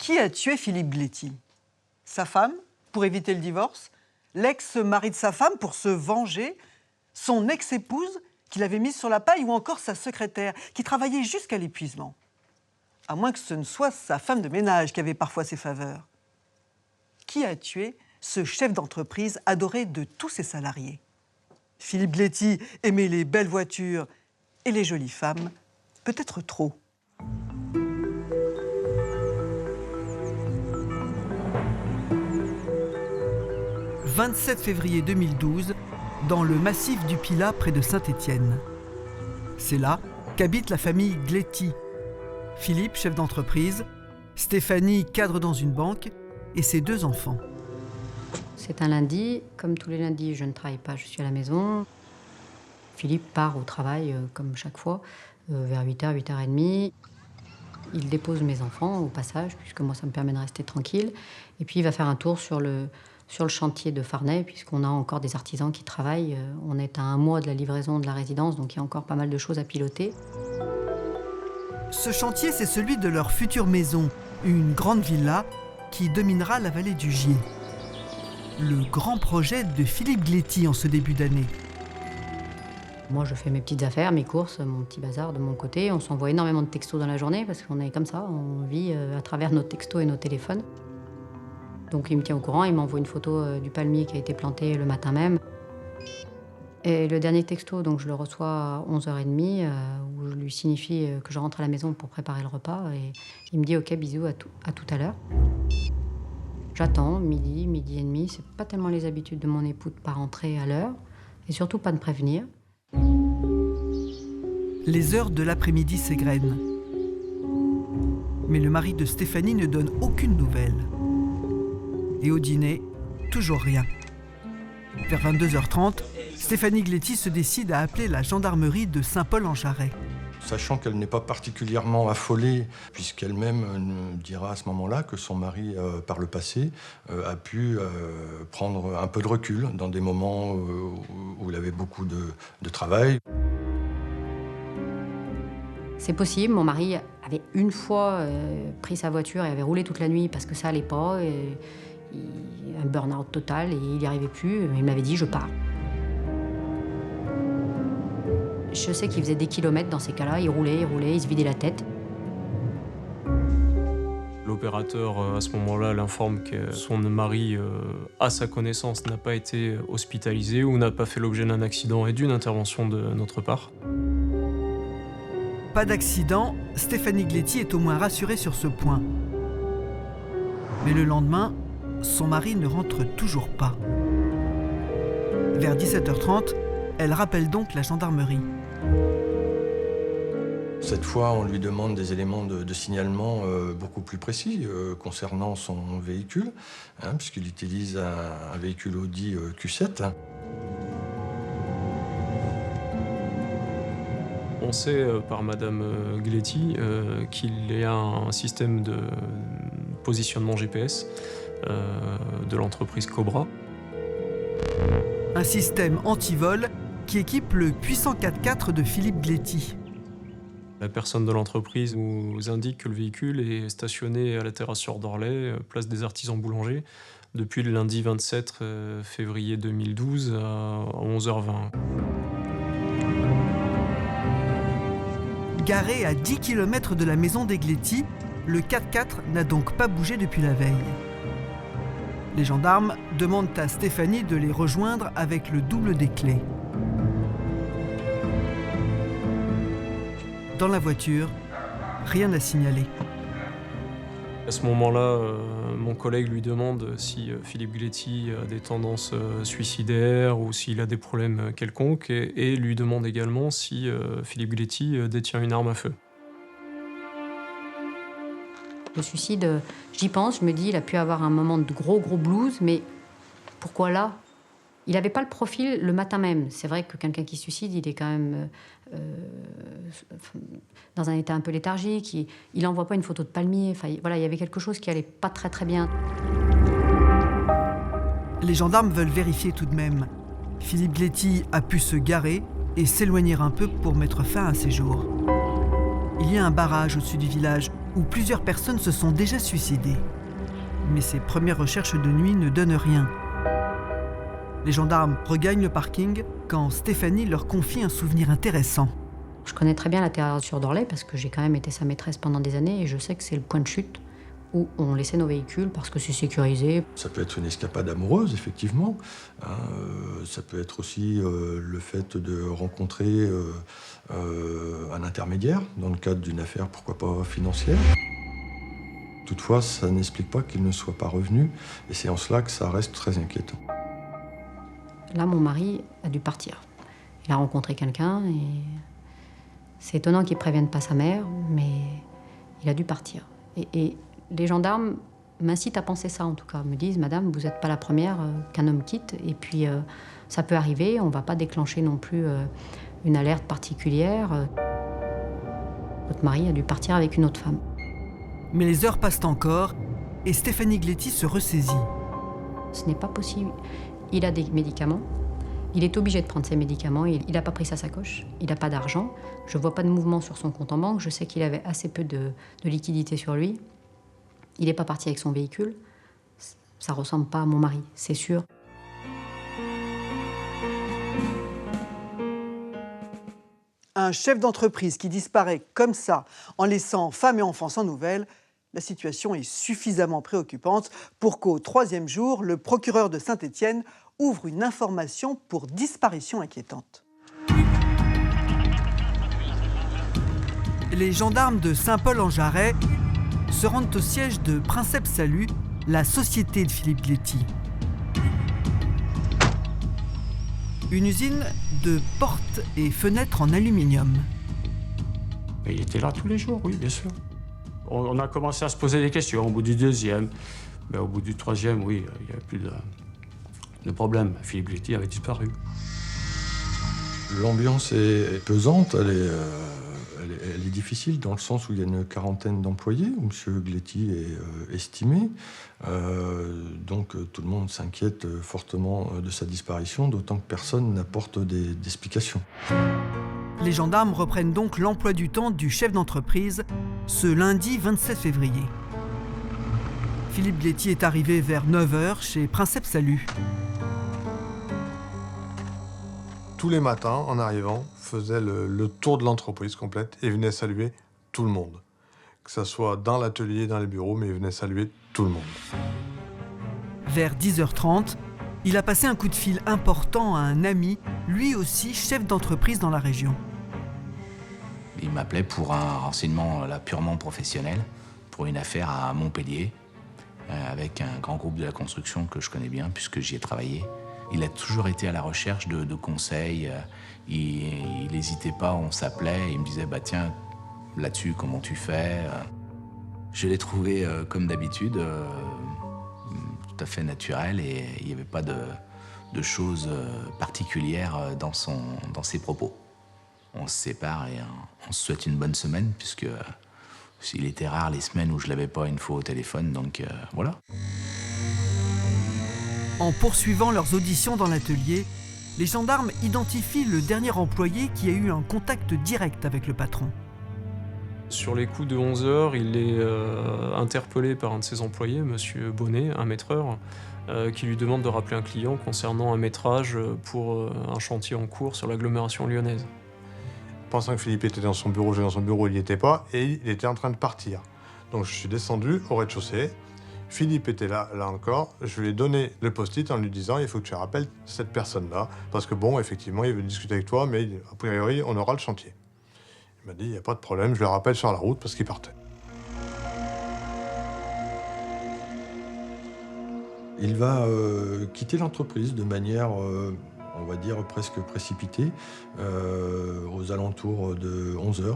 Qui a tué Philippe Gléty? Sa femme, pour éviter le divorce, l'ex-mari de sa femme, pour se venger, son ex-épouse, qui l'avait mise sur la paille, ou encore sa secrétaire, qui travaillait jusqu'à l'épuisement. À moins que ce ne soit sa femme de ménage qui avait parfois ses faveurs. Qui a tué ce chef d'entreprise adoré de tous ses salariés? Philippe Gléty aimait les belles voitures et les jolies femmes, peut-être trop. « 27 février 2012, dans le massif du Pilat, près de Saint-Étienne. C'est là qu'habite la famille Gléty. Philippe, chef d'entreprise, Stéphanie, cadre dans une banque, et ses 2 enfants. C'est un lundi. Comme tous les lundis, je ne travaille pas, je suis à la maison. Philippe part au travail, comme chaque fois, vers 8h, 8h30. Il dépose mes enfants au passage, puisque moi, ça me permet de rester tranquille. Et puis, il va faire un tour sur le chantier de Farnay, puisqu'on a encore des artisans qui travaillent. On est à 1 mois de la livraison de la résidence, donc il y a encore pas mal de choses à piloter. Ce chantier, c'est celui de leur future maison, une grande villa qui dominera la vallée du Gier. Le grand projet de Philippe Gléty en ce début d'année. Moi, je fais mes petites affaires, mes courses, mon petit bazar de mon côté. On s'envoie énormément de textos dans la journée parce qu'on est comme ça, on vit à travers nos textos et nos téléphones. Donc il me tient au courant, il m'envoie une photo du palmier qui a été planté le matin même. Et le dernier texto, donc je le reçois à 11h30, où je lui signifie que je rentre à la maison pour préparer le repas. Et il me dit « Ok, bisous, à tout à l'heure ». J'attends, midi et demi. C'est pas tellement les habitudes de mon époux de pas rentrer à l'heure, et surtout pas de prévenir. Les heures de l'après-midi s'égrènent. Mais le mari de Stéphanie ne donne aucune nouvelle. Et au dîner, toujours rien. Vers 22h30, Stéphanie Gléty se décide à appeler la gendarmerie de Saint-Paul-en-Jarret. Sachant qu'elle n'est pas particulièrement affolée, puisqu'elle-même dira à ce moment-là que son mari, par le passé, a pu prendre un peu de recul dans des moments où il avait beaucoup de travail. C'est possible, mon mari avait une fois pris sa voiture et avait roulé toute la nuit parce que ça allait pas. Un burn-out total et il n'y arrivait plus. Il m'avait dit « je pars ». Je sais qu'il faisait des kilomètres dans ces cas-là. Il roulait, il se vidait la tête. L'opérateur, à ce moment-là, l'informe que son mari, à sa connaissance, n'a pas été hospitalisé ou n'a pas fait l'objet d'un accident et d'une intervention de notre part. Pas d'accident, Stéphanie Gléty est au moins rassurée sur ce point. Mais le lendemain, son mari ne rentre toujours pas. Vers 17h30, elle rappelle donc la gendarmerie. Cette fois, on lui demande des éléments de signalement beaucoup plus précis concernant son véhicule, puisqu'il utilise un véhicule Audi Q7. On sait par Madame Gléty qu'il y a un système de positionnement GPS de l'entreprise Cobra. Un système anti-vol qui équipe le puissant 4x4 de Philippe Gléty. La personne de l'entreprise nous indique que le véhicule est stationné à la terrasse sur Dorlay, place des Artisans Boulangers, depuis le lundi 27 février 2012 à 11h20. Garé à 10 km de la maison des Gléty, le 4x4 n'a donc pas bougé depuis la veille. Les gendarmes demandent à Stéphanie de les rejoindre avec le double des clés. Dans la voiture, rien à signaler. À ce moment-là, mon collègue lui demande si Philippe Gléty a des tendances suicidaires ou s'il a des problèmes quelconques et lui demande également si Philippe Gléty détient une arme à feu. Le suicide, j'y pense, je me dis, il a pu avoir un moment de gros blues, mais pourquoi là? Il n'avait pas le profil le matin même. C'est vrai que quelqu'un qui se suicide, il est quand même dans un état un peu léthargique. Il n'envoie pas une photo de palmier. Enfin, voilà, il y avait quelque chose qui allait pas très bien. Les gendarmes veulent vérifier tout de même. Philippe Gléty a pu se garer et s'éloigner un peu pour mettre fin à ses jours. Il y a un barrage au-dessus du village où plusieurs personnes se sont déjà suicidées. Mais ces premières recherches de nuit ne donnent rien. Les gendarmes regagnent le parking quand Stéphanie leur confie un souvenir intéressant. Je connais très bien la terrassure d'Orlay parce que j'ai quand même été sa maîtresse pendant des années et je sais que c'est le point de chute où on laissait nos véhicules parce que c'est sécurisé. Ça peut être une escapade amoureuse, effectivement. Ça peut être aussi le fait de rencontrer un intermédiaire dans le cadre d'une affaire, pourquoi pas financière. Toutefois, ça n'explique pas qu'il ne soit pas revenu et c'est en cela que ça reste très inquiétant. Là, mon mari a dû partir. Il a rencontré quelqu'un et c'est étonnant qu'il ne prévienne pas sa mère, mais il a dû partir. Et les gendarmes m'incitent à penser ça, en tout cas. Ils me disent, madame, vous n'êtes pas la première qu'un homme quitte, et puis ça peut arriver, on ne va pas déclencher non plus une alerte particulière. Votre mari a dû partir avec une autre femme. Mais les heures passent encore et Stéphanie Gletti se ressaisit. Ce n'est pas possible. Il a des médicaments. Il est obligé de prendre ses médicaments. Il n'a pas pris sa sacoche. Il n'a pas d'argent. Je ne vois pas de mouvement sur son compte en banque. Je sais qu'il avait assez peu de liquidité sur lui. Il n'est pas parti avec son véhicule. Ça ne ressemble pas à mon mari, c'est sûr. Un chef d'entreprise qui disparaît comme ça, en laissant femme et enfants sans nouvelles, la situation est suffisamment préoccupante pour qu'au 3e jour, le procureur de Saint-Étienne ouvre une information pour disparition inquiétante. Les gendarmes de Saint-Paul-en-Jarret se rendent au siège de Princeps Salut, la société de Philippe Gletti. Une usine de portes et fenêtres en aluminium. Et il était là tous les jours, oui, bien sûr. On a commencé à se poser des questions au bout du 2e. Mais au bout du 3e, oui, il n'y avait plus de problème. Philippe Gletti avait disparu. L'ambiance est pesante, elle est difficile dans le sens où il y a une quarantaine d'employés, où M. Gletti est estimé. Donc tout le monde s'inquiète fortement de sa disparition, d'autant que personne n'apporte d'explications. Les gendarmes reprennent donc l'emploi du temps du chef d'entreprise ce lundi 27 février. Philippe Gletti est arrivé vers 9h chez Princeps Salut. Tous les matins, en arrivant, faisait le tour de l'entreprise complète et venait saluer tout le monde. Que ce soit dans l'atelier, dans les bureaux, mais il venait saluer tout le monde. Vers 10h30, il a passé un coup de fil important à un ami, lui aussi chef d'entreprise dans la région. Il m'appelait pour un renseignement là, purement professionnel, pour une affaire à Montpellier, avec un grand groupe de la construction que je connais bien, puisque j'y ai travaillé. Il a toujours été à la recherche de conseils. Il n'hésitait pas, on s'appelait, il me disait bah, « Tiens, là-dessus, comment tu fais ?» Je l'ai trouvé, comme d'habitude, tout à fait naturel et il n'y avait pas de choses particulières dans ses propos. On se sépare et on se souhaite une bonne semaine, puisque il était rare les semaines où je ne l'avais pas une fois au téléphone, donc voilà. En poursuivant leurs auditions dans l'atelier, les gendarmes identifient le dernier employé qui a eu un contact direct avec le patron. Sur les coups de 11h, il est interpellé par un de ses employés, M. Bonnet, un maîtreur, qui lui demande de rappeler un client concernant un métrage pour un chantier en cours sur l'agglomération lyonnaise. Pensant que Philippe était dans son bureau, j'étais dans son bureau, il n'y était pas, et il était en train de partir. Donc je suis descendu au rez-de-chaussée. Philippe était là encore. Je lui ai donné le post-it en lui disant « Il faut que tu rappelles cette personne-là, parce que bon, effectivement, il veut discuter avec toi, mais a priori, on aura le chantier. » Il m'a dit « Il n'y a pas de problème, je le rappelle sur la route parce qu'il partait. » Il va quitter l'entreprise de manière, on va dire, presque précipitée, aux alentours de 11h,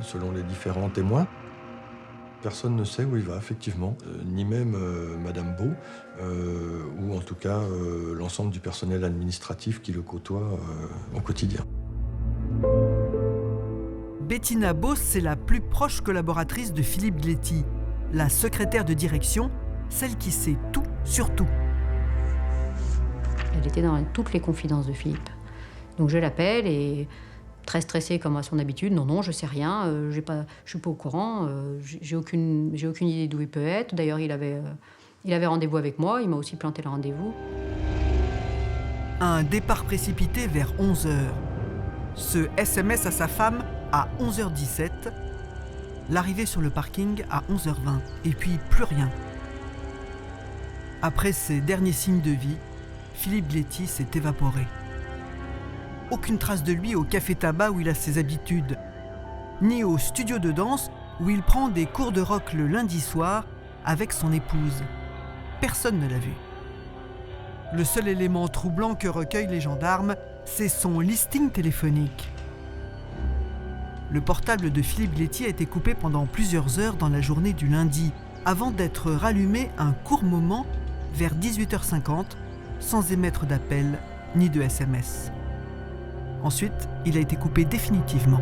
selon les différents témoins. Personne ne sait où il va, effectivement, ni même Madame Beau, ou en tout cas l'ensemble du personnel administratif qui le côtoie au quotidien. Bettina Beau, c'est la plus proche collaboratrice de Philippe Gletti, la secrétaire de direction, celle qui sait tout sur tout. Elle était dans toutes les confidences de Philippe. Donc je l'appelle et Très stressé comme à son habitude. Non, je sais rien, je suis pas au courant, j'ai aucune idée d'où il peut être. D'ailleurs, il avait rendez-vous avec moi, il m'a aussi planté le rendez-vous. Un départ précipité vers 11h. Ce SMS à sa femme à 11h17. L'arrivée sur le parking à 11h20. Et puis plus rien. Après ces derniers signes de vie, Philippe Gléty s'est évaporé. Aucune trace de lui au café-tabac où il a ses habitudes, ni au studio de danse où il prend des cours de rock le lundi soir avec son épouse. Personne ne l'a vu. Le seul élément troublant que recueillent les gendarmes, c'est son listing téléphonique. Le portable de Philippe Gléty a été coupé pendant plusieurs heures dans la journée du lundi, avant d'être rallumé un court moment vers 18h50, sans émettre d'appel ni de SMS. Ensuite, il a été coupé définitivement.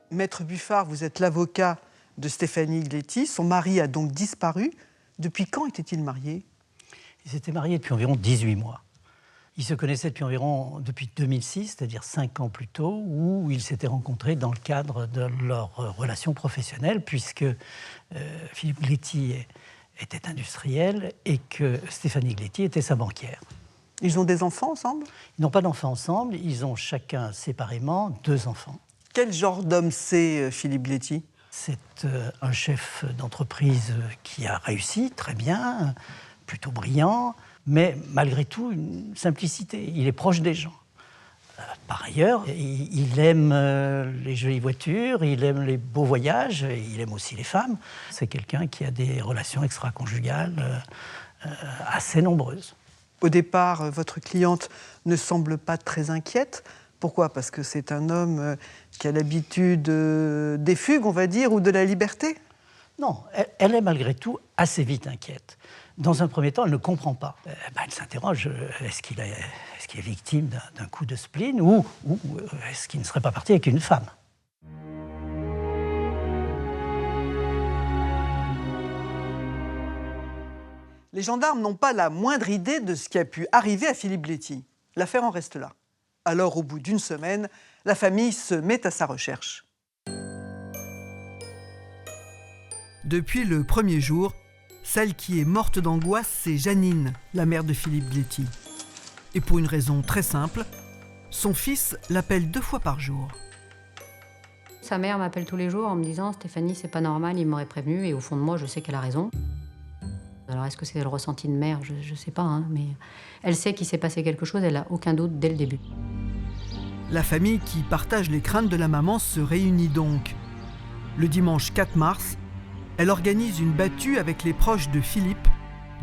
Maître Buffard, vous êtes l'avocat de Stéphanie Gléty. Son mari a donc disparu. Depuis quand était-il marié ? Ils s'étaient mariés depuis environ 18 mois. Ils se connaissaient depuis 2006, c'est-à-dire 5 ans plus tôt, où ils s'étaient rencontrés dans le cadre de leur relation professionnelle, puisque Philippe Gléty était industriel et que Stéphanie Gléty était sa banquière. Ils ont des enfants ensemble ? Ils n'ont pas d'enfants ensemble, ils ont chacun séparément 2 enfants. Quel genre d'homme c'est Philippe Gléty ? C'est un chef d'entreprise qui a réussi très bien, plutôt brillant, mais malgré tout une simplicité. Il est proche des gens. Par ailleurs, il aime les jolies voitures, il aime les beaux voyages, et il aime aussi les femmes. C'est quelqu'un qui a des relations extra-conjugales assez nombreuses. Au départ, votre cliente ne semble pas très inquiète. Pourquoi ? Parce que c'est un homme qui a l'habitude des fugues, on va dire, ou de la liberté ? Non, elle est malgré tout assez vite inquiète. Dans un premier temps, elle ne comprend pas. Elle s'interroge, est-ce qu'il est victime d'un coup de spleen ou est-ce qu'il ne serait pas parti avec une femme ? Les gendarmes n'ont pas la moindre idée de ce qui a pu arriver à Philippe Gléty. L'affaire en reste là. Alors, au bout d'une semaine, la famille se met à sa recherche. Depuis le premier jour, celle qui est morte d'angoisse, c'est Janine, la mère de Philippe Gléty. Et pour une raison très simple, son fils l'appelle 2 fois par jour. Sa mère m'appelle tous les jours en me disant « Stéphanie, c'est pas normal, il m'aurait prévenu. » Et au fond de moi, je sais qu'elle a raison. Alors, est-ce que c'est le ressenti de mère ? Je sais pas, hein, mais elle sait qu'il s'est passé quelque chose, elle n'a aucun doute dès le début. La famille qui partage les craintes de la maman se réunit donc. Le dimanche 4 mars, elle organise une battue avec les proches de Philippe,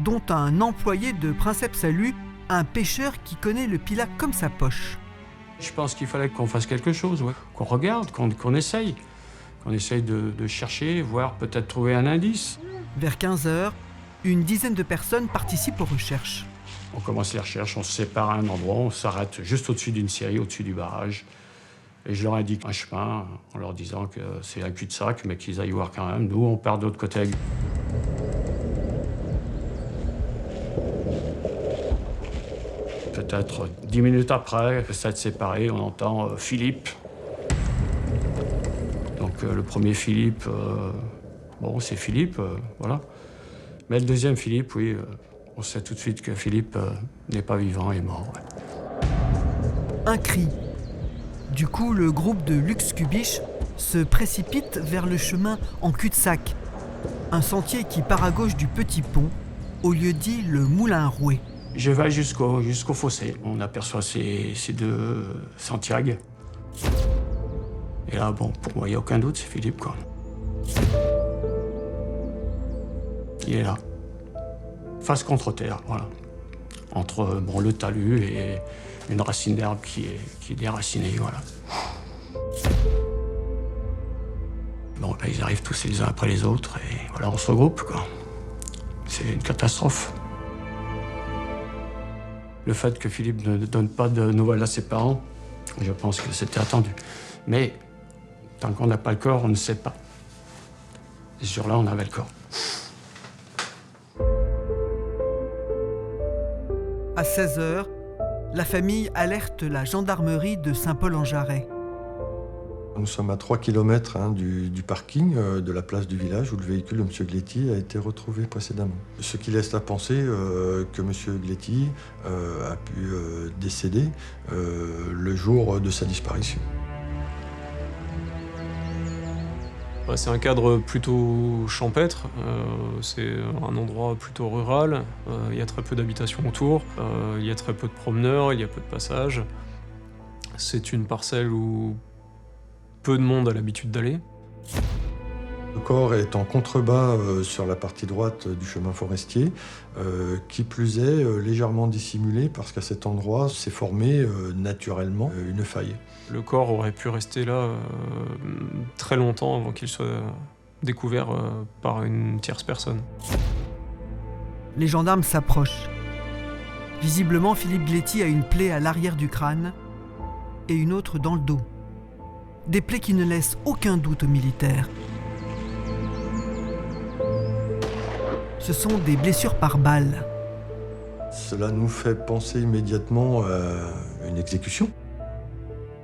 dont un employé de Princeps Salut, un pêcheur qui connaît le Pilat comme sa poche. Je pense qu'il fallait qu'on fasse quelque chose, ouais. Qu'on regarde, qu'on essaye. Qu'on essaye de chercher, voire peut-être trouver un indice. Vers 15h, une dizaine de personnes participent aux recherches. On commence les recherches, on se sépare à un endroit, on s'arrête juste au-dessus d'une scierie, au-dessus du barrage. Et je leur indique un chemin en leur disant que c'est un cul-de-sac, mais qu'ils aillent voir quand même. Nous, on part de l'autre côté. Peut-être 10 minutes après, s'être séparés, on entend Philippe. Donc le premier Philippe, bon, c'est Philippe, voilà. Mais le deuxième Philippe, oui, on sait tout de suite que Philippe n'est pas vivant, est mort. Ouais. Un cri. Du coup, le groupe de Lux Cubiche se précipite vers le chemin en cul-de-sac. Un sentier qui part à gauche du petit pont, au lieu dit le Moulin Roué. Je vais jusqu'au fossé. On aperçoit ces 2 Santiago. Et là, bon, pour moi, il n'y a aucun doute, c'est Philippe, quoi. Il est là. Face contre terre, voilà. Entre le talus et une racine d'herbe qui est déracinée, voilà. Bon, ben, ils arrivent tous les uns après les autres et voilà, on se regroupe, quoi. C'est une catastrophe. Le fait que Philippe ne donne pas de nouvelles à ses parents, je pense que c'était attendu. Mais tant qu'on n'a pas le corps, on ne sait pas. Et ce jour-là, on avait le corps. À 16h, la famille alerte la gendarmerie de Saint-Paul-en-Jarret. Nous sommes à 3 km du parking de la place du village où le véhicule de M. Gletti a été retrouvé précédemment. Ce qui laisse à penser que M. Gletti a pu décéder le jour de sa disparition. C'est un cadre plutôt champêtre, c'est un endroit plutôt rural, il y a très peu d'habitations autour, il y a très peu de promeneurs, il y a peu de passages. C'est une parcelle où peu de monde a l'habitude d'aller. Le corps est en contrebas sur la partie droite du chemin forestier, qui plus est légèrement dissimulé parce qu'à cet endroit s'est formé naturellement une faille. Le corps aurait pu rester là très longtemps avant qu'il soit découvert par une tierce personne. Les gendarmes s'approchent. Visiblement, Philippe Gletti a une plaie à l'arrière du crâne et une autre dans le dos. Des plaies qui ne laissent aucun doute aux militaires. Ce sont des blessures par balle. Cela nous fait penser immédiatement à une exécution.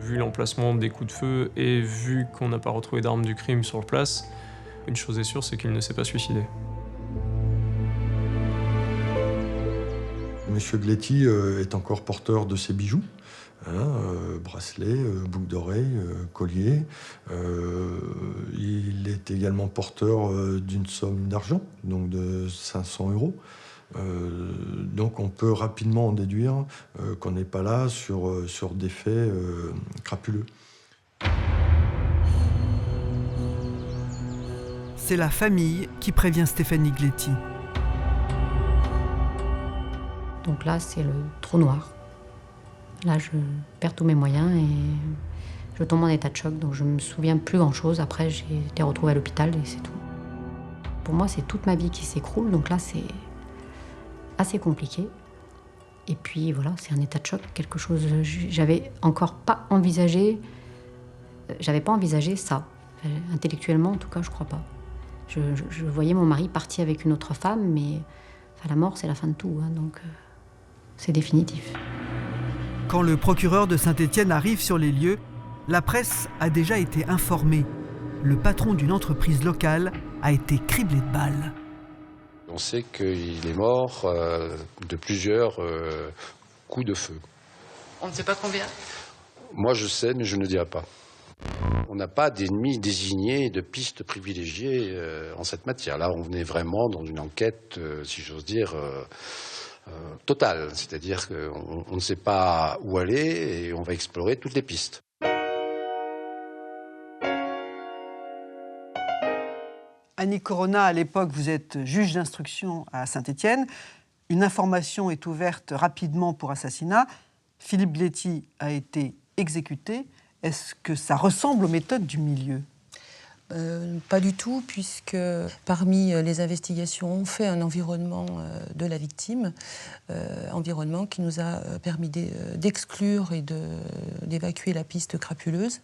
Vu l'emplacement des coups de feu et vu qu'on n'a pas retrouvé d'armes du crime sur place, une chose est sûre, c'est qu'il ne s'est pas suicidé. Monsieur Gletti est encore porteur de ses bijoux, bracelets, boucles d'oreilles, colliers. Il est également porteur d'une somme d'argent, donc de 500 €. Donc on peut rapidement en déduire qu'on n'est pas là sur des faits crapuleux. C'est la famille qui prévient Stéphanie Gletti. Donc là, c'est le trou noir. Là, je perds tous mes moyens et je tombe en état de choc, donc je me souviens plus grand-chose. Après, j'ai été retrouvée à l'hôpital et c'est tout. Pour moi, c'est toute ma vie qui s'écroule, donc là, c'est assez compliqué. Et puis voilà, c'est un état de choc, quelque chose. J'avais encore pas envisagé. J'avais pas envisagé ça. Intellectuellement, en tout cas, je crois pas. Je voyais mon mari parti avec une autre femme, mais enfin, la mort, c'est la fin de tout, donc c'est définitif. Quand le procureur de Saint-Étienne arrive sur les lieux, la presse a déjà été informée. Le patron d'une entreprise locale a été criblé de balles. On sait qu'il est mort de plusieurs coups de feu. On ne sait pas combien? Moi je sais, mais je ne dirai pas. On n'a pas d'ennemis désignés, de pistes privilégiées en cette matière. Là, on est vraiment dans une enquête, si j'ose dire, totale. C'est-à-dire qu'on ne sait pas où aller et on va explorer toutes les pistes. Annie Corona, à l'époque, vous êtes juge d'instruction à Saint-Étienne. Une information est ouverte rapidement pour assassinat. Philippe Gletti a été exécuté. Est-ce que ça ressemble aux méthodes du milieu ? Pas du tout, puisque parmi les investigations, on fait un environnement de la victime, environnement qui nous a permis d'exclure et d'évacuer la piste crapuleuse,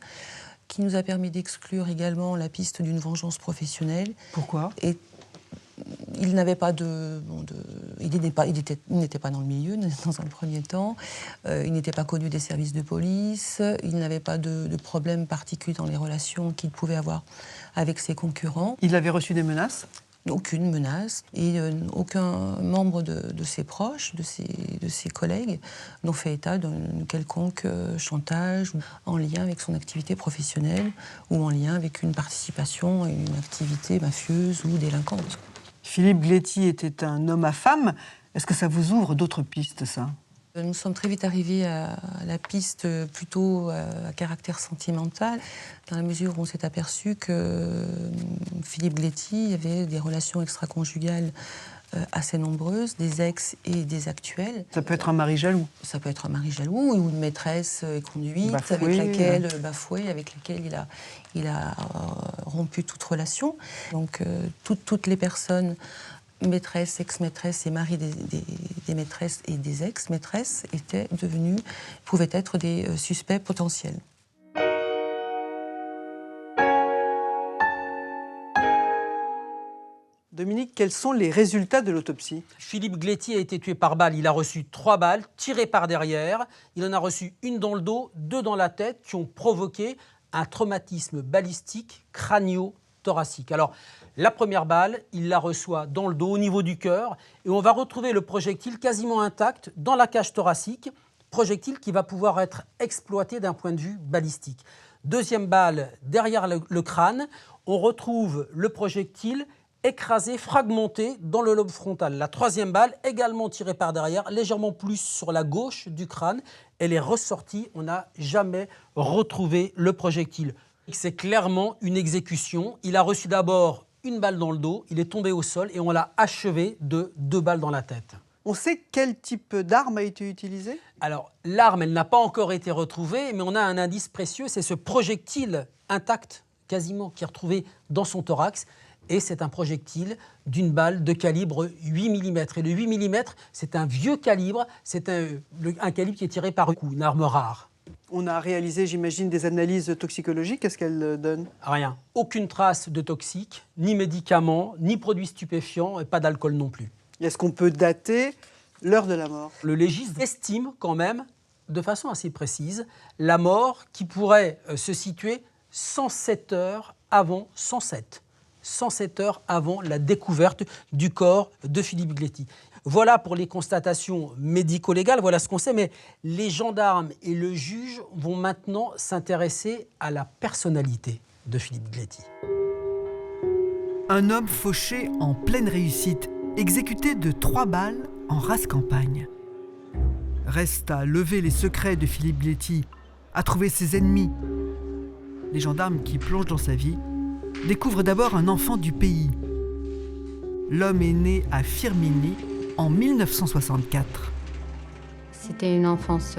qui nous a permis d'exclure également la piste d'une vengeance professionnelle. Pourquoi ? Et il n'avait pas il n'était pas dans le milieu dans un premier temps. Il n'était pas connu des services de police. Il n'avait pas de problème particulier dans les relations qu'il pouvait avoir avec ses concurrents. Il avait reçu des menaces ? Aucune menace. Et aucun membre de ses proches, de ses collègues, n'ont fait état d'un quelconque chantage en lien avec son activité professionnelle ou en lien avec une participation à une activité mafieuse ou délinquante. Philippe Gletti était un homme à femme. Est-ce que ça vous ouvre d'autres pistes, ça ? Nous sommes très vite arrivés à la piste plutôt à caractère sentimental, dans la mesure où on s'est aperçu que Philippe Gletti avait des relations extra-conjugales assez nombreuses, des ex et des actuels. Ça peut être un mari jaloux. Ça peut être un mari jaloux ou une maîtresse conduite, bafouée, avec laquelle il a rompu toute relation. Donc toutes les personnes, maîtresses, ex-maîtresses et maris des maîtresses et des ex-maîtresses pouvaient être des suspects potentiels. Dominique, quels sont les résultats de l'autopsie? Philippe Gléty a été tué par balle. Il a reçu 3 balles tirées par derrière. Il en a reçu une dans le dos, 2 dans la tête, qui ont provoqué un traumatisme balistique crânio-thoracique. Alors, la première balle, il la reçoit dans le dos, au niveau du cœur, et on va retrouver le projectile quasiment intact dans la cage thoracique, projectile qui va pouvoir être exploité d'un point de vue balistique. Deuxième balle, derrière le crâne, on retrouve le projectile écrasé, fragmenté dans le lobe frontal. La troisième balle, également tirée par derrière, légèrement plus sur la gauche du crâne. Elle est ressortie, on n'a jamais retrouvé le projectile. C'est clairement une exécution. Il a reçu d'abord une balle dans le dos, il est tombé au sol et on l'a achevé de 2 balles dans la tête. On sait quel type d'arme a été utilisé? Alors, l'arme, elle n'a pas encore été retrouvée, mais on a un indice précieux, c'est ce projectile intact, quasiment, qui est retrouvé dans son thorax. Et c'est un projectile d'une balle de calibre 8 mm. Et le 8 mm, c'est un vieux calibre, c'est un calibre qui est tiré par coup, une arme rare. On a réalisé, j'imagine, des analyses toxicologiques. Qu'est-ce qu'elles donnent? Rien. Aucune trace de toxique, ni médicaments, ni produits stupéfiants, et pas d'alcool non plus. Est-ce qu'on peut dater l'heure de la mort? Le légiste estime quand même, de façon assez précise, la mort qui pourrait se situer 107 heures avant 107 heures avant la découverte du corps de Philippe Gléty. Voilà pour les constatations médico-légales, voilà ce qu'on sait, mais les gendarmes et le juge vont maintenant s'intéresser à la personnalité de Philippe Gléty. Un homme fauché en pleine réussite, exécuté de 3 balles en race campagne. Reste à lever les secrets de Philippe Gléty, à trouver ses ennemis. Les gendarmes qui plongent dans sa vie découvrent d'abord un enfant du pays. L'homme est né à Firminy en 1964. C'était une enfance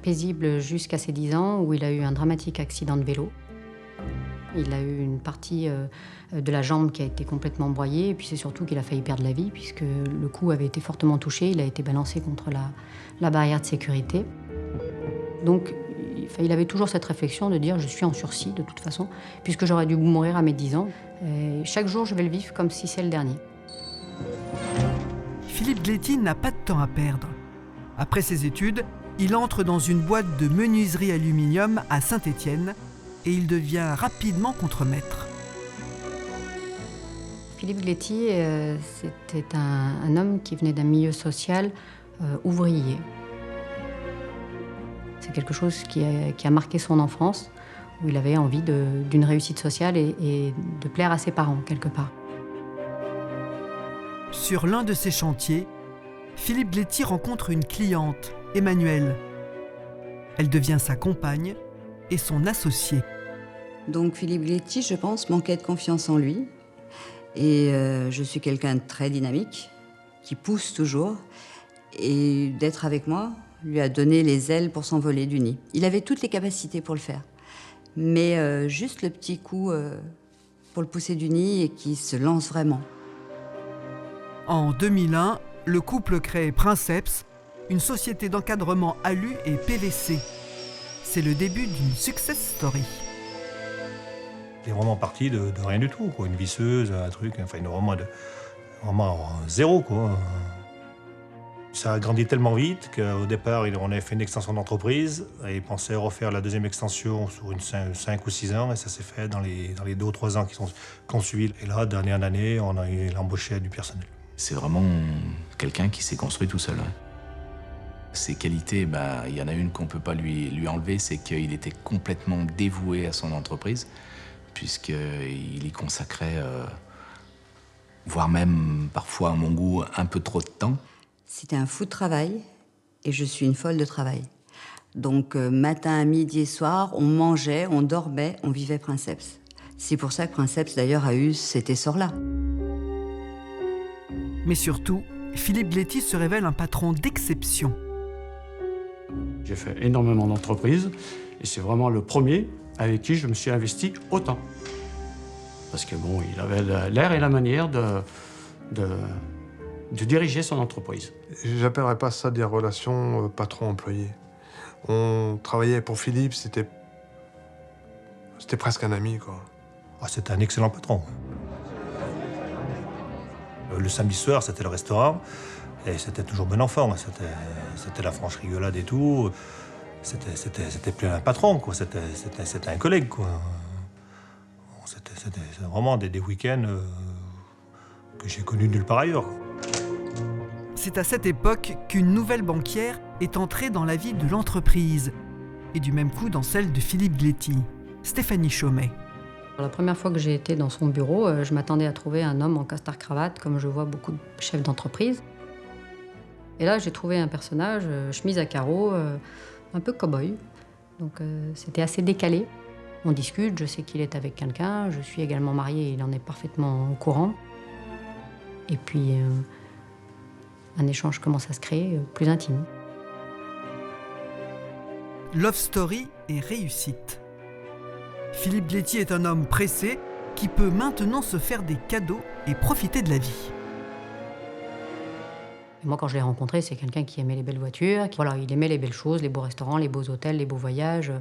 paisible jusqu'à ses 10 ans où il a eu un dramatique accident de vélo. Il a eu une partie de la jambe qui a été complètement broyée et puis c'est surtout qu'il a failli perdre la vie puisque le cou avait été fortement touché, il a été balancé contre la barrière de sécurité. Donc il avait toujours cette réflexion de dire je suis en sursis de toute façon puisque j'aurais dû mourir à mes 10 ans. Et chaque jour je vais le vivre comme si c'est le dernier. Philippe Gléty n'a pas de temps à perdre. Après ses études, il entre dans une boîte de menuiserie aluminium à Saint-Étienne et il devient rapidement contremaître. Philippe Gléty, c'était un homme qui venait d'un milieu social ouvrier. C'est quelque chose qui a marqué son enfance, où il avait envie d'une réussite sociale et de plaire à ses parents, quelque part. Sur l'un de ses chantiers, Philippe Gléty rencontre une cliente, Emmanuelle. Elle devient sa compagne et son associée. Donc Philippe Gléty, je pense, manquait de confiance en lui. Et je suis quelqu'un de très dynamique, qui pousse toujours. Et d'être avec moi lui a donné les ailes pour s'envoler du nid. Il avait toutes les capacités pour le faire. Mais juste le petit coup pour le pousser du nid et qui se lance vraiment. En 2001, le couple crée Princeps, une société d'encadrement alu et PVC. C'est le début d'une success story. Il est vraiment parti de rien du tout, quoi. Une visseuse, un truc, enfin vraiment zéro, quoi. Ça a grandi tellement vite qu'au départ, on avait fait une extension d'entreprise et il pensait refaire la deuxième extension sur 5 ou 6 ans et ça s'est fait dans les 2 ou 3 ans qui ont suivi. Et là, d'année en année, il a embauché du personnel. C'est vraiment quelqu'un qui s'est construit tout seul. Hein. Ses qualités, il y en a une qu'on ne peut pas lui enlever, c'est qu'il était complètement dévoué à son entreprise, puisqu'il y consacrait, voire même parfois à mon goût, un peu trop de temps. C'était un fou de travail et je suis une folle de travail. Donc matin, midi et soir, on mangeait, on dormait, on vivait Princeps. C'est pour ça que Princeps d'ailleurs a eu cet essor-là. Mais surtout, Philippe Gléty se révèle un patron d'exception. J'ai fait énormément d'entreprises et c'est vraiment le premier avec qui je me suis investi autant. Parce que bon, il avait l'air et la manière de diriger son entreprise. J'appellerais pas ça des relations patron-employé. On travaillait pour Philippe, c'était presque un ami, quoi. Ah, c'était un excellent patron. Le samedi soir, c'était le restaurant, et c'était toujours bon enfant. C'était la franche rigolade et tout. C'était plus un patron, quoi. C'était un collègue, quoi. C'était vraiment des week-ends que j'ai connus nulle part ailleurs, quoi. C'est à cette époque qu'une nouvelle banquière est entrée dans la vie de l'entreprise, et du même coup dans celle de Philippe Gléty, Stéphanie Chaumet. La première fois que j'ai été dans son bureau, je m'attendais à trouver un homme en costard-cravate, comme je vois beaucoup de chefs d'entreprise. Et là, j'ai trouvé un personnage, chemise à carreaux, un peu cow-boy. Donc c'était assez décalé. On discute, je sais qu'il est avec quelqu'un, je suis également mariée, il en est parfaitement au courant. Et puis, un échange commence à se créer, plus intime. Love story et réussite. Philippe Gléty est un homme pressé qui peut maintenant se faire des cadeaux et profiter de la vie. Et moi, quand je l'ai rencontré, c'est quelqu'un qui aimait les belles voitures. Voilà, il aimait les belles choses, les beaux restaurants, les beaux hôtels, les beaux voyages.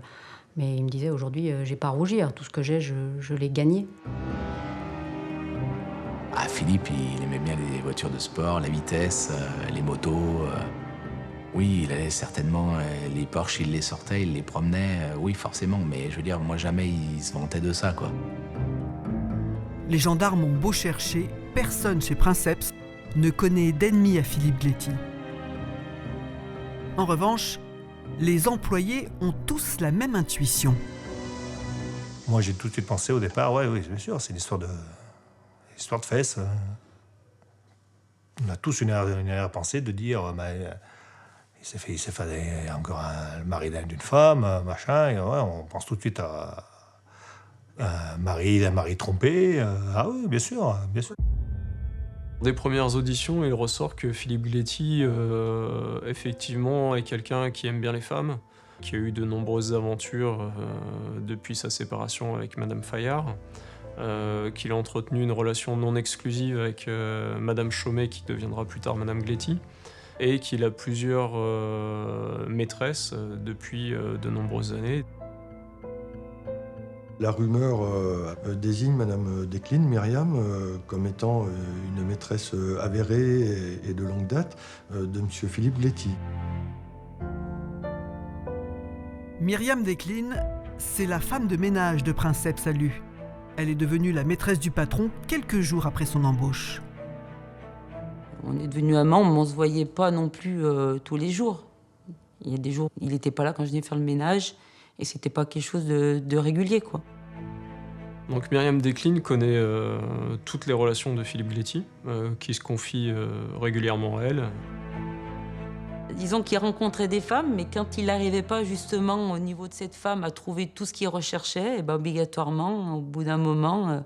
Mais il me disait, aujourd'hui, j'ai pas à rougir. Tout ce que j'ai, je l'ai gagné. Ah, Philippe, il aimait bien les voitures de sport, la vitesse, les motos. Oui, il allait certainement, les Porsche, il les sortait, il les promenait, oui, forcément. Mais je veux dire, moi, jamais il se vantait de ça, quoi. Les gendarmes ont beau chercher, personne chez Princeps ne connaît d'ennemi à Philippe Gléty. En revanche, les employés ont tous la même intuition. Moi, j'ai tout de suite pensé au départ, oui, bien sûr, c'est une histoire de fesses. On a tous une arrière-pensée de dire, il s'est fait encore le mari d'une femme, machin, et ouais, on pense tout de suite à un mari trompé. Ah oui, bien sûr, bien sûr. Des premières auditions, il ressort que Philippe Gléty, effectivement, est quelqu'un qui aime bien les femmes, qui a eu de nombreuses aventures depuis sa séparation avec Madame Fayard, qu'il a entretenu une relation non exclusive avec Madame Chaumet, qui deviendra plus tard Madame Gléty, et qu'il a plusieurs maîtresses depuis de nombreuses années. La rumeur désigne Madame Desclines, Myriam, comme étant une maîtresse avérée et de longue date de M. Philippe Gléty. Myriam Desclines, c'est la femme de ménage de Princeps Salut. Elle est devenue la maîtresse du patron quelques jours après son embauche. On est devenus amants, mais on ne se voyait pas non plus tous les jours. Il y a des jours, il n'était pas là quand je venais faire le ménage, et c'était pas quelque chose de régulier, quoi. Donc Myriam Desclines connaît toutes les relations de Philippe Gléty, qui se confie régulièrement à elle. Disons qu'il rencontrait des femmes, mais quand il n'arrivait pas justement au niveau de cette femme à trouver tout ce qu'il recherchait, et ben obligatoirement, au bout d'un moment,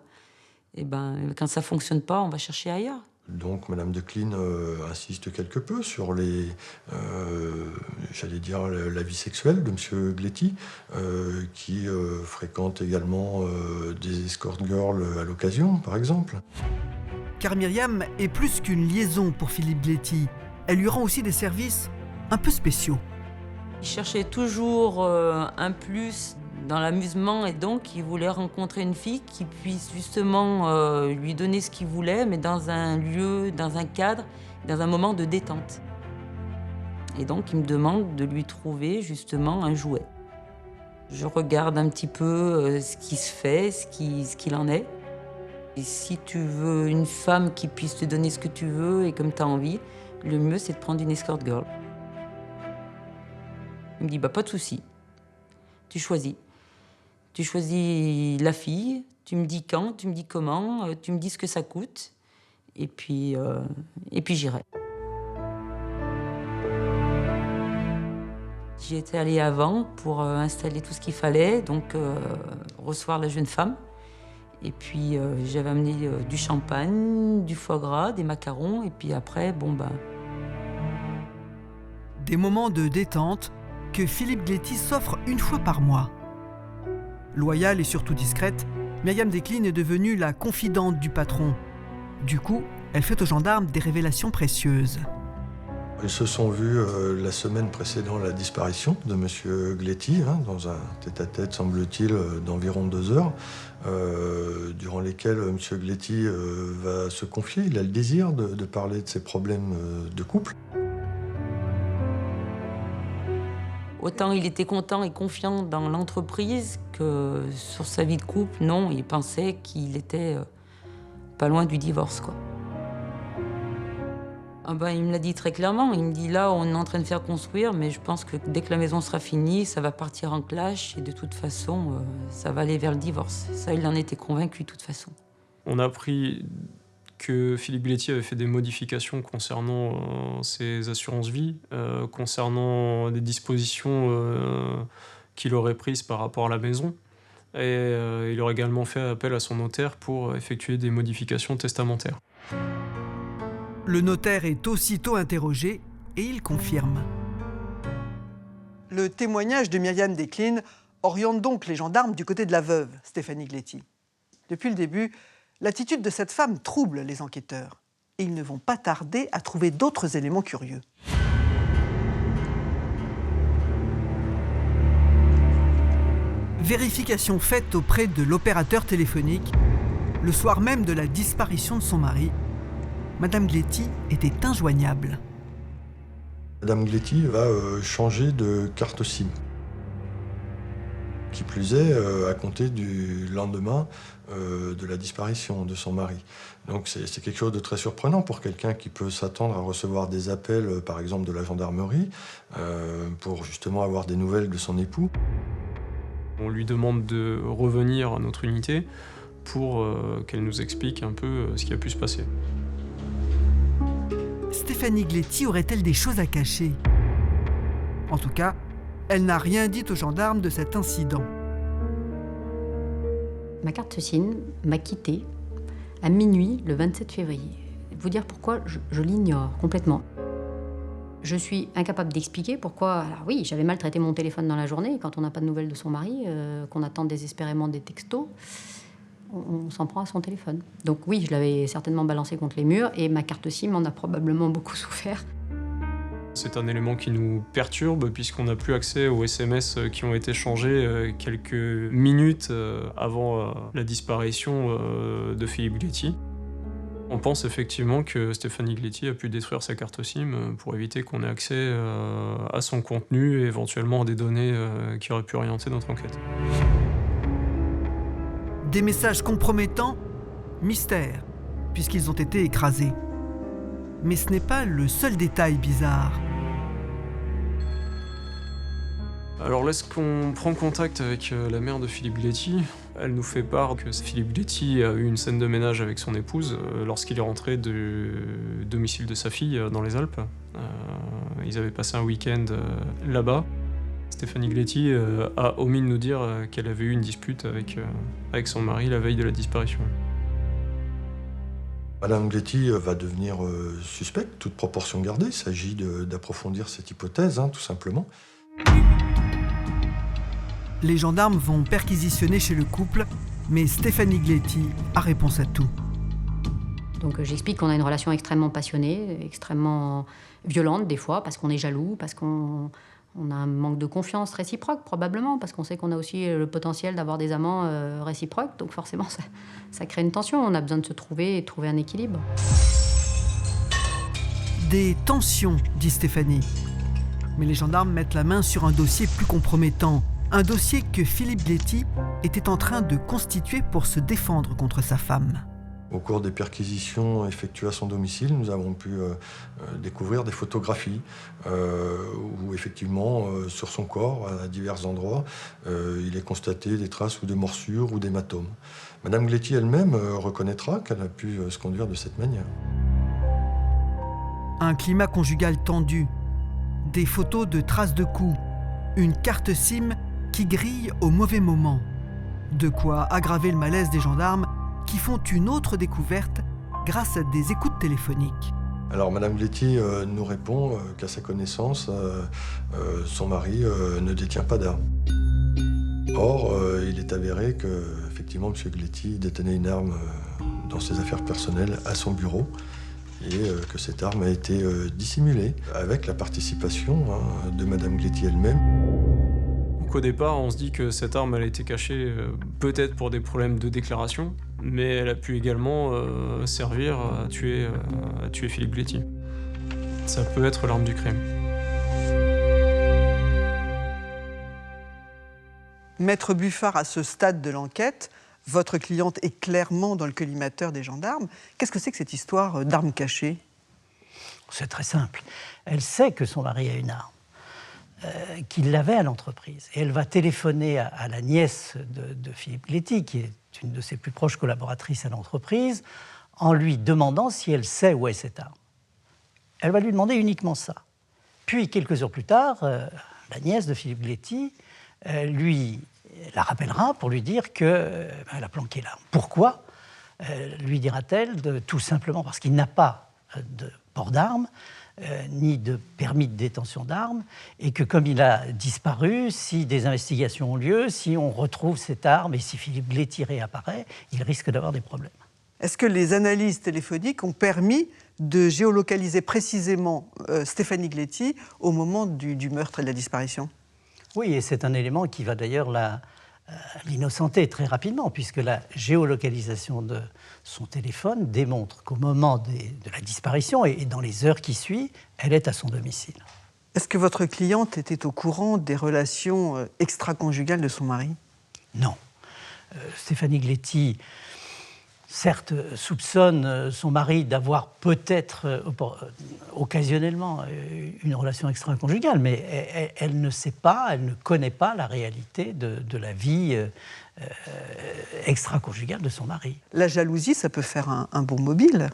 et ben, quand ça ne fonctionne pas, on va chercher ailleurs. Donc Madame Desclines insiste quelque peu sur les, j'allais dire, la vie sexuelle de M. Gléty, qui fréquente également des escort girls à l'occasion, par exemple. Car Myriam est plus qu'une liaison pour Philippe Gléty. Elle lui rend aussi des services un peu spéciaux. Il cherchait toujours un plus dans l'amusement, et donc il voulait rencontrer une fille qui puisse justement lui donner ce qu'il voulait, mais dans un lieu, dans un cadre, dans un moment de détente. Et donc il me demande de lui trouver justement un jouet. Je regarde un petit peu ce qui se fait, ce qu'il en est. Et si tu veux une femme qui puisse te donner ce que tu veux et comme tu as envie, le mieux c'est de prendre une escort girl. Il me dit, bah pas de souci, tu choisis. Tu choisis la fille, tu me dis quand, tu me dis comment, tu me dis ce que ça coûte, et puis j'irai. J'y étais allée avant pour installer tout ce qu'il fallait, donc recevoir la jeune femme. Et puis j'avais amené du champagne, du foie gras, des macarons, et puis après, bon ben... Des moments de détente que Philippe Gléty s'offre une fois par mois. Loyale et surtout discrète, Myriam Desclines est devenue la confidente du patron. Du coup, elle fait aux gendarmes des révélations précieuses. Ils se sont vus la semaine précédant la disparition de M. Gletti, dans un tête-à-tête, semble-t-il, d'environ 2 heures, durant lesquelles M. Gletti va se confier. Il a le désir de parler de ses problèmes de couple. Autant il était content et confiant dans l'entreprise que sur sa vie de couple, non, il pensait qu'il était pas loin du divorce, quoi. Ah ben, il me l'a dit très clairement, il me dit là on est en train de faire construire, mais je pense que dès que la maison sera finie, ça va partir en clash et de toute façon, ça va aller vers le divorce. Ça, il en était convaincu de toute façon. On a appris que Philippe Gletti avait fait des modifications concernant ses assurances-vie, concernant des dispositions qu'il aurait prises par rapport à la maison. Et il aurait également fait appel à son notaire pour effectuer des modifications testamentaires. Le notaire est aussitôt interrogé et il confirme. Le témoignage de Myriam Desclines oriente donc les gendarmes du côté de la veuve, Stéphanie Gletti. Depuis le début, l'attitude de cette femme trouble les enquêteurs. Et ils ne vont pas tarder à trouver d'autres éléments curieux. Vérification faite auprès de l'opérateur téléphonique. Le soir même de la disparition de son mari, Madame Gletti était injoignable. Madame Gletti va changer de carte SIM. Qui plus est, à compter du lendemain de la disparition de son mari. Donc c'est quelque chose de très surprenant pour quelqu'un qui peut s'attendre à recevoir des appels, par exemple de la gendarmerie, pour justement avoir des nouvelles de son époux. On lui demande de revenir à notre unité pour qu'elle nous explique un peu ce qui a pu se passer. Stéphanie Gletti aurait-elle des choses à cacher? En tout cas, elle n'a rien dit aux gendarmes de cet incident. Ma carte SIM m'a quittée à minuit le 27 février. Vous dire pourquoi, je l'ignore complètement. Je suis incapable d'expliquer pourquoi... Alors oui, j'avais maltraité mon téléphone dans la journée. Quand on n'a pas de nouvelles de son mari, qu'on attend désespérément des textos, on s'en prend à son téléphone. Donc oui, je l'avais certainement balancé contre les murs et ma carte SIM en a probablement beaucoup souffert. C'est un élément qui nous perturbe puisqu'on n'a plus accès aux SMS qui ont été changés quelques minutes avant la disparition de Philippe Gletti. On pense effectivement que Stéphanie Gletti a pu détruire sa carte SIM pour éviter qu'on ait accès à son contenu et éventuellement à des données qui auraient pu orienter notre enquête. Des messages compromettants, mystère, puisqu'ils ont été écrasés. Mais ce n'est pas le seul détail bizarre. Alors lorsqu'on prend contact avec la mère de Philippe Gletti, elle nous fait part que Philippe Gletti a eu une scène de ménage avec son épouse lorsqu'il est rentré du domicile de sa fille dans les Alpes. Ils avaient passé un week-end là-bas. Stéphanie Gletti a omis de nous dire qu'elle avait eu une dispute avec son mari la veille de la disparition. Madame Gletti va devenir suspecte, toute proportion gardée. Il s'agit d'approfondir cette hypothèse, tout simplement. Les gendarmes vont perquisitionner chez le couple, mais Stéphanie Gletti a réponse à tout. Donc j'explique qu'on a une relation extrêmement passionnée, extrêmement violente des fois, parce qu'on est jaloux, parce qu'on a un manque de confiance réciproque probablement, parce qu'on sait qu'on a aussi le potentiel d'avoir des amants réciproques, donc forcément ça crée une tension, on a besoin de se trouver et de trouver un équilibre. Des tensions, dit Stéphanie. Mais les gendarmes mettent la main sur un dossier plus compromettant. Un dossier que Philippe Gletti était en train de constituer pour se défendre contre sa femme. Au cours des perquisitions effectuées à son domicile, nous avons pu découvrir des photographies où effectivement, sur son corps, à divers endroits, il est constaté des traces ou de morsures ou d'hématomes. Madame Gletti elle-même reconnaîtra qu'elle a pu se conduire de cette manière. Un climat conjugal tendu, des photos de traces de coups, une carte SIM qui grille au mauvais moment. De quoi aggraver le malaise des gendarmes qui font une autre découverte grâce à des écoutes téléphoniques. Alors Madame Gletti nous répond qu'à sa connaissance, son mari ne détient pas d'arme. Or, il est avéré que effectivement, M. Gletti détenait une arme dans ses affaires personnelles à son bureau et que cette arme a été dissimulée avec la participation de Madame Gléty elle-même. Donc au départ, on se dit que cette arme elle a été cachée peut-être pour des problèmes de déclaration, mais elle a pu également servir à tuer Philippe Gléty. Ça peut être l'arme du crime. Maître Buffard, à ce stade de l'enquête, votre cliente est clairement dans le collimateur des gendarmes. Qu'est-ce que c'est que cette histoire d'arme cachée? C'est très simple. Elle sait que son mari a une arme, qu'il l'avait à l'entreprise. Et elle va téléphoner à la nièce de Philippe Gléty, qui est une de ses plus proches collaboratrices à l'entreprise, en lui demandant si elle sait où est cette arme. Elle va lui demander uniquement ça. Puis, quelques heures plus tard, la nièce de Philippe Gléty lui la rappellera pour lui dire qu'elle a planqué l'arme. Pourquoi lui dira-t-elle? Tout simplement parce qu'il n'a pas de port d'armes, ni de permis de détention d'armes, et que comme il a disparu, si des investigations ont lieu, si on retrouve cette arme et si Philippe Gléty réapparaît, il risque d'avoir des problèmes. Est-ce que les analyses téléphoniques ont permis de géolocaliser précisément Stéphanie Gléty au moment du meurtre et de la disparition? Oui, et c'est un élément qui va d'ailleurs l'innocenter très rapidement, puisque la géolocalisation de son téléphone démontre qu'au moment de la disparition et dans les heures qui suivent, elle est à son domicile. Est-ce que votre cliente était au courant des relations extra-conjugales de son mari? Non. Stéphanie Gléty, certes, soupçonne son mari d'avoir peut-être occasionnellement une relation extra-conjugale, mais elle ne sait pas, elle ne connaît pas la réalité de la vie extra-conjugale de son mari. La jalousie, ça peut faire un bon mobile.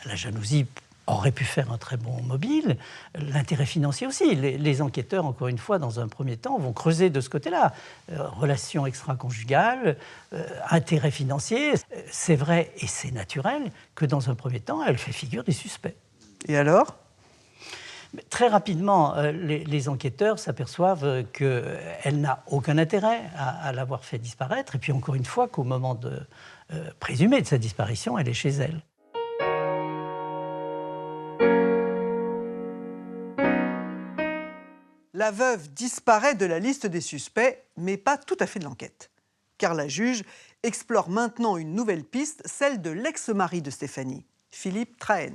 La jalousie aurait pu faire un très bon mobile, l'intérêt financier aussi. Les enquêteurs, encore une fois, dans un premier temps, vont creuser de ce côté-là. Relations extra-conjugales, intérêt financier. C'est vrai et c'est naturel que dans un premier temps, elle fait figure des suspects. Et alors ? Très rapidement, les enquêteurs s'aperçoivent qu'elle n'a aucun intérêt à l'avoir fait disparaître. Et puis encore une fois, qu'au moment présumé de sa disparition, elle est chez elle. La veuve disparaît de la liste des suspects, mais pas tout à fait de l'enquête. Car la juge explore maintenant une nouvelle piste, celle de l'ex-mari de Stéphanie, Philippe Trahen.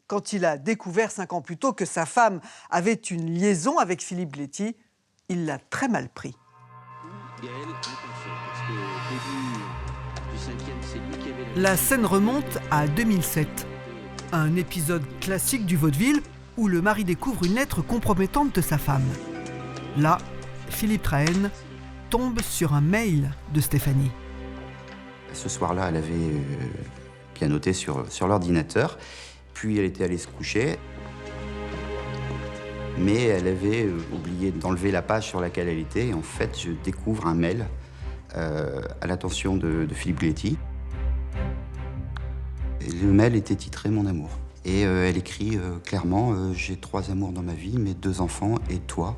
Quand il a découvert 5 ans plus tôt que sa femme avait une liaison avec Philippe Gléty, il l'a très mal pris. La scène remonte à 2007. Un épisode classique du vaudeville où le mari découvre une lettre compromettante de sa femme. Là, Philippe Trahen tombe sur un mail de Stéphanie. Ce soir-là, elle avait pianoté sur l'ordinateur, puis elle était allée se coucher, mais elle avait oublié d'enlever la page sur laquelle elle était. Et en fait, je découvre un mail à l'attention de Philippe Gléty. Et le mail était titré « Mon amour ». Et elle écrit clairement « J'ai 3 amours dans ma vie, mes 2 enfants et toi »,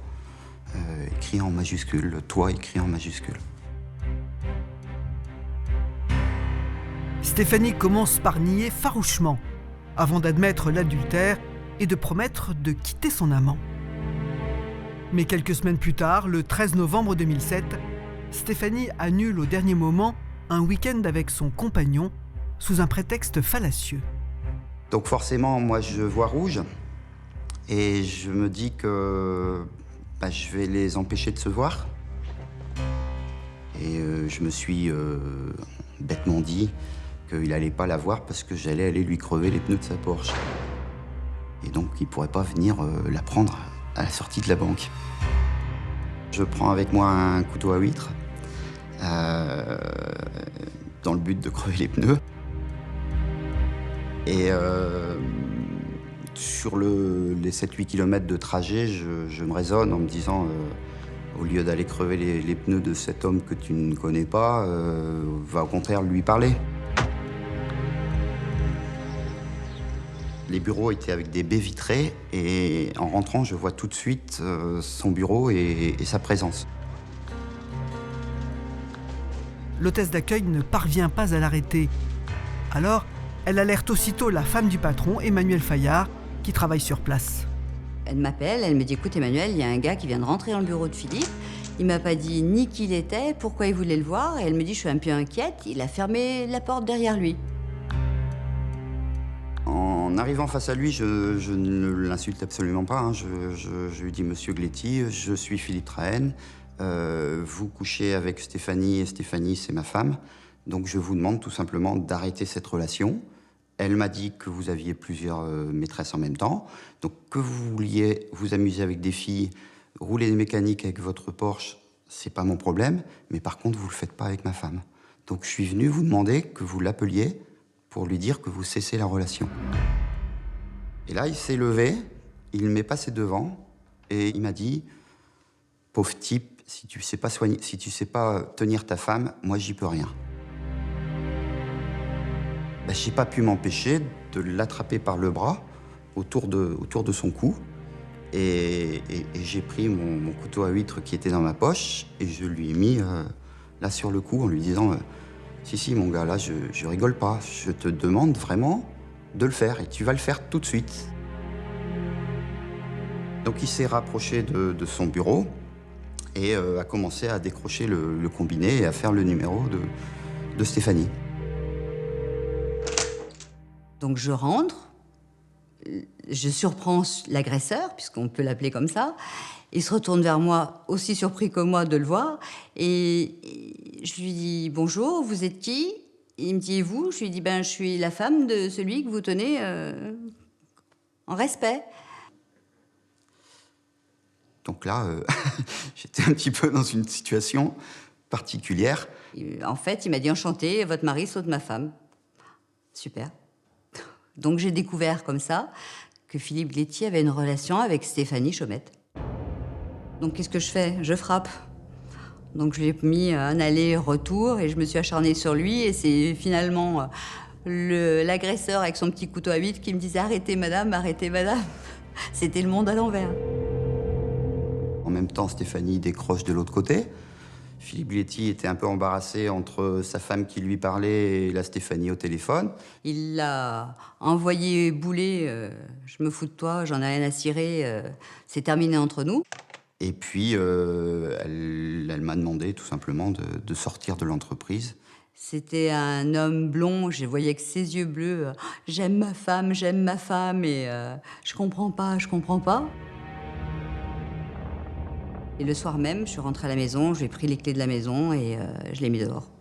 écrit en majuscule, « toi » écrit en majuscule. Stéphanie commence par nier farouchement, avant d'admettre l'adultère et de promettre de quitter son amant. Mais quelques semaines plus tard, le 13 novembre 2007, Stéphanie annule au dernier moment un week-end avec son compagnon sous un prétexte fallacieux. Donc forcément, moi, je vois rouge et je me dis que je vais les empêcher de se voir. Et je me suis bêtement dit qu'il n'allait pas la voir parce que j'allais aller lui crever les pneus de sa Porsche. Et donc, il ne pourrait pas venir la prendre à la sortie de la banque. Je prends avec moi un couteau à huître dans le but de crever les pneus. Et sur les 7-8 km de trajet, je me raisonne en me disant, au lieu d'aller crever les pneus de cet homme que tu ne connais pas, va au contraire lui parler. Les bureaux étaient avec des baies vitrées et en rentrant, je vois tout de suite son bureau et sa présence. L'hôtesse d'accueil ne parvient pas à l'arrêter. Alors, Elle alerte aussitôt la femme du patron, Emmanuel Fayard, qui travaille sur place. Elle m'appelle, elle me dit « Écoute Emmanuel, il y a un gars qui vient de rentrer dans le bureau de Philippe. Il m'a pas dit ni qui il était, pourquoi il voulait le voir. » Et elle me dit « Je suis un peu inquiète. Il a fermé la porte derrière lui. » En arrivant face à lui, je ne l'insulte absolument pas. Hein. Je lui dis « Monsieur Gletti, je suis Philippe Trahen. Vous couchez avec Stéphanie et Stéphanie, c'est ma femme. Donc je vous demande tout simplement d'arrêter cette relation. Elle m'a dit que vous aviez plusieurs maîtresses en même temps. Donc que vous vouliez vous amuser avec des filles, rouler des mécaniques avec votre Porsche, c'est pas mon problème. Mais par contre, vous le faites pas avec ma femme. Donc je suis venu vous demander que vous l'appeliez pour lui dire que vous cessez la relation. » Et là, il s'est levé, il m'est passé devant et il m'a dit « Pauvre type, si tu sais pas tenir ta femme, moi j'y peux rien. » Ben, j'ai pas pu m'empêcher de l'attraper par le bras autour de son cou et j'ai pris mon couteau à huître qui était dans ma poche et je lui ai mis là sur le cou en lui disant si mon gars, là je rigole pas, je te demande vraiment de le faire et tu vas le faire tout de suite. » Donc il s'est rapproché de son bureau et a commencé à décrocher le combiné et à faire le numéro de Stéphanie. Donc je rentre, je surprends l'agresseur, puisqu'on peut l'appeler comme ça. Il se retourne vers moi, aussi surpris que moi de le voir, et je lui dis « Bonjour, vous êtes qui ?» Il me dit « Et vous ?» Je lui dis « Je suis la femme de celui que vous tenez en respect. » Donc là, j'étais un petit peu dans une situation particulière. En fait, il m'a dit « Enchanté, votre mari saute ma femme. » Super. Donc j'ai découvert comme ça que Philippe Gletti avait une relation avec Stéphanie Chaumette. Donc qu'est-ce que je fais? Je frappe. Donc je lui ai mis un aller-retour et je me suis acharnée sur lui et c'est finalement l'agresseur avec son petit couteau à huître qui me disait « Arrêtez madame, arrêtez madame ». C'était le monde à l'envers. En même temps, Stéphanie décroche de l'autre côté. Philippe Gletti était un peu embarrassé entre sa femme qui lui parlait et la Stéphanie au téléphone. Il l'a envoyé bouler, je me fous de toi, j'en ai rien à cirer, c'est terminé entre nous. Et puis, elle m'a demandé tout simplement de sortir de l'entreprise. C'était un homme blond, je voyais que ses yeux bleus, j'aime ma femme, et je comprends pas. Et le soir même, je suis rentrée à la maison, j'ai pris les clés de la maison et je l'ai mis dehors.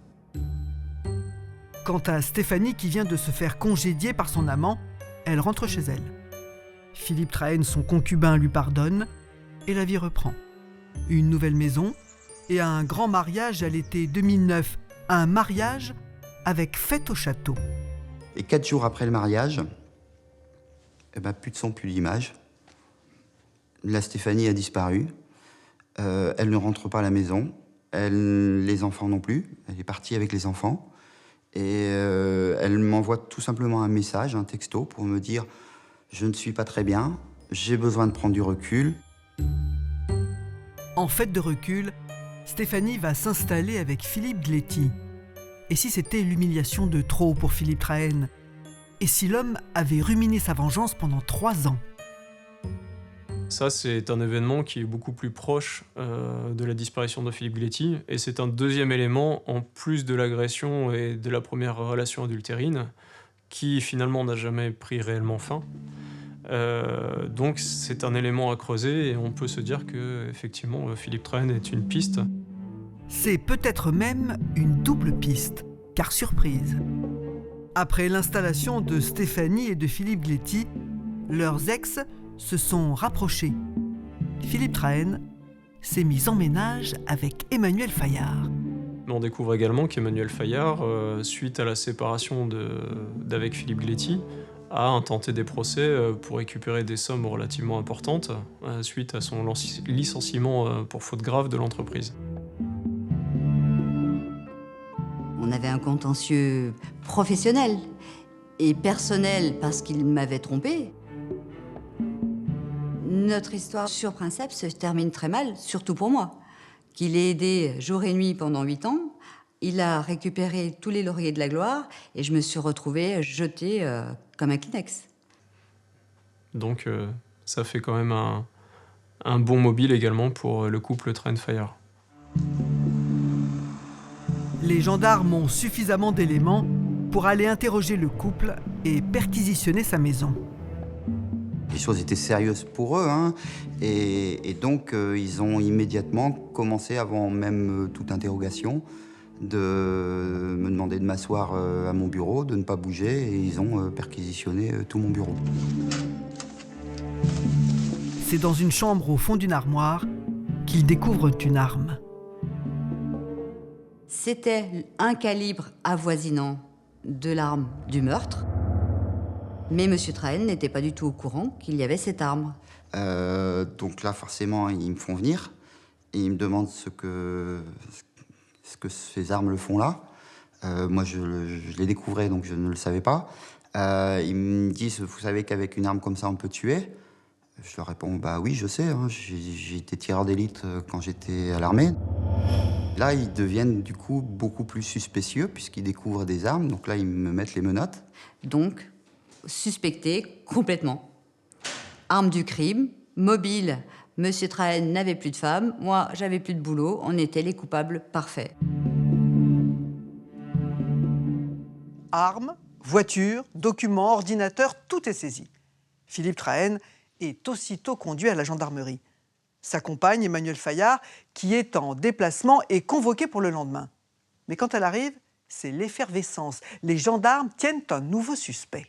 Quant à Stéphanie qui vient de se faire congédier par son amant, elle rentre chez elle. Philippe Trahen, son concubin, lui pardonne et la vie reprend. Une nouvelle maison et un grand mariage à l'été 2009. Un mariage avec fête au château. Et 4 jours après le mariage, plus de son, plus d'image. La Stéphanie a disparu. Elle ne rentre pas à la maison. Les enfants non plus. Elle est partie avec les enfants. Et elle m'envoie tout simplement un message, un texto, pour me dire « Je ne suis pas très bien, j'ai besoin de prendre du recul. » En fait de recul, Stéphanie va s'installer avec Philippe Gletti. Et si c'était l'humiliation de trop pour Philippe Trahen? Et si l'homme avait ruminé sa vengeance pendant 3 ans? Ça, c'est un événement qui est beaucoup plus proche de la disparition de Philippe Gletti. Et c'est un deuxième élément, en plus de l'agression et de la première relation adultérine, qui finalement n'a jamais pris réellement fin. Donc c'est un élément à creuser et on peut se dire que effectivement Philippe Trahen est une piste. C'est peut-être même une double piste, car surprise. Après l'installation de Stéphanie et de Philippe Gletti, leurs ex se sont rapprochés. Philippe Trahen s'est mis en ménage avec Emmanuel Fayard. On découvre également qu'Emmanuel Fayard, suite à la séparation d'avec Philippe Gletti, a intenté des procès pour récupérer des sommes relativement importantes suite à son licenciement pour faute grave de l'entreprise. On avait un contentieux professionnel et personnel parce qu'il m'avait trompée. Notre histoire sur Princeps se termine très mal, surtout pour moi, qui l'ai aidé jour et nuit pendant 8 ans Il a récupéré tous les lauriers de la gloire et je me suis retrouvée jetée comme un Kleenex. Donc ça fait quand même un bon mobile également pour le couple Train-Fire. Les gendarmes ont suffisamment d'éléments pour aller interroger le couple et perquisitionner sa maison. Les choses étaient sérieuses pour eux, hein, et donc ils ont immédiatement commencé, avant même toute interrogation, de me demander de m'asseoir à mon bureau, de ne pas bouger, et ils ont perquisitionné tout mon bureau. C'est dans une chambre au fond d'une armoire qu'ils découvrent une arme. C'était un calibre avoisinant de l'arme du meurtre. Mais M. Trahen n'était pas du tout au courant qu'il y avait cette arme. Donc là, forcément, ils me font venir et ils me demandent ce que ces armes le font là. Moi, je les découvrais, donc je ne le savais pas. Ils me disent, vous savez qu'avec une arme comme ça, on peut tuer? Je leur réponds, bah oui, je sais, hein, j'ai été tireur d'élite quand j'étais à l'armée. Là, ils deviennent du coup beaucoup plus suspicieux puisqu'ils découvrent des armes. Donc là, ils me mettent les menottes. Donc, suspecté complètement. Arme du crime, mobile. Monsieur Trahen n'avait plus de femme, moi, j'avais plus de boulot. On était les coupables parfaits. Armes, voitures, documents, ordinateurs, tout est saisi. Philippe Trahen est aussitôt conduit à la gendarmerie. Sa compagne, Emmanuelle Fayard, qui est en déplacement, est convoquée pour le lendemain. Mais quand elle arrive, c'est l'effervescence. Les gendarmes tiennent un nouveau suspect.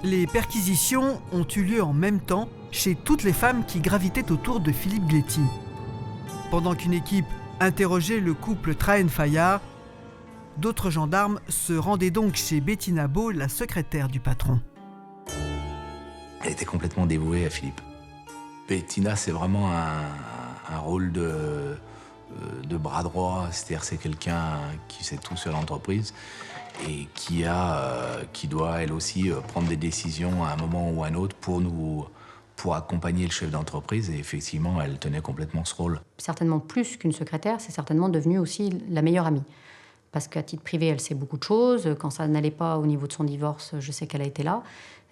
Les perquisitions ont eu lieu en même temps chez toutes les femmes qui gravitaient autour de Philippe Gléty. Pendant qu'une équipe interrogeait le couple Trahen-Fayard, d'autres gendarmes se rendaient donc chez Bettina Beau, la secrétaire du patron. Elle était complètement dévouée à Philippe. Bettina, c'est vraiment un rôle de bras droit, c'est-à-dire c'est quelqu'un qui sait tout sur l'entreprise et qui doit, elle aussi, prendre des décisions à un moment ou à un autre pour accompagner le chef d'entreprise. Et effectivement, elle tenait complètement ce rôle. Certainement plus qu'une secrétaire, c'est certainement devenu aussi la meilleure amie. Parce qu'à titre privé, elle sait beaucoup de choses. Quand ça n'allait pas au niveau de son divorce, je sais qu'elle a été là.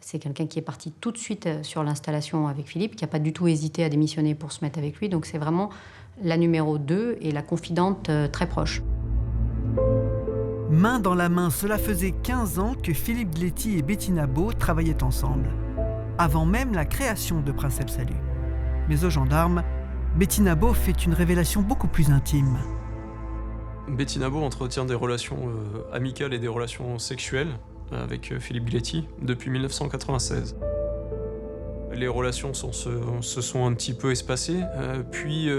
C'est quelqu'un qui est parti tout de suite sur l'installation avec Philippe, qui n'a pas du tout hésité à démissionner pour se mettre avec lui. Donc c'est vraiment la numéro 2 et la confidente très proche. Main dans la main, cela faisait 15 ans que Philippe Gléty et Bettina Beau travaillaient ensemble, avant même la création de Princeps Salut. Mais aux gendarmes, Bettina Beau fait une révélation beaucoup plus intime. Bettina Beau entretient des relations amicales et des relations sexuelles avec Philippe Gléty depuis 1996. Les relations se sont un petit peu espacées, puis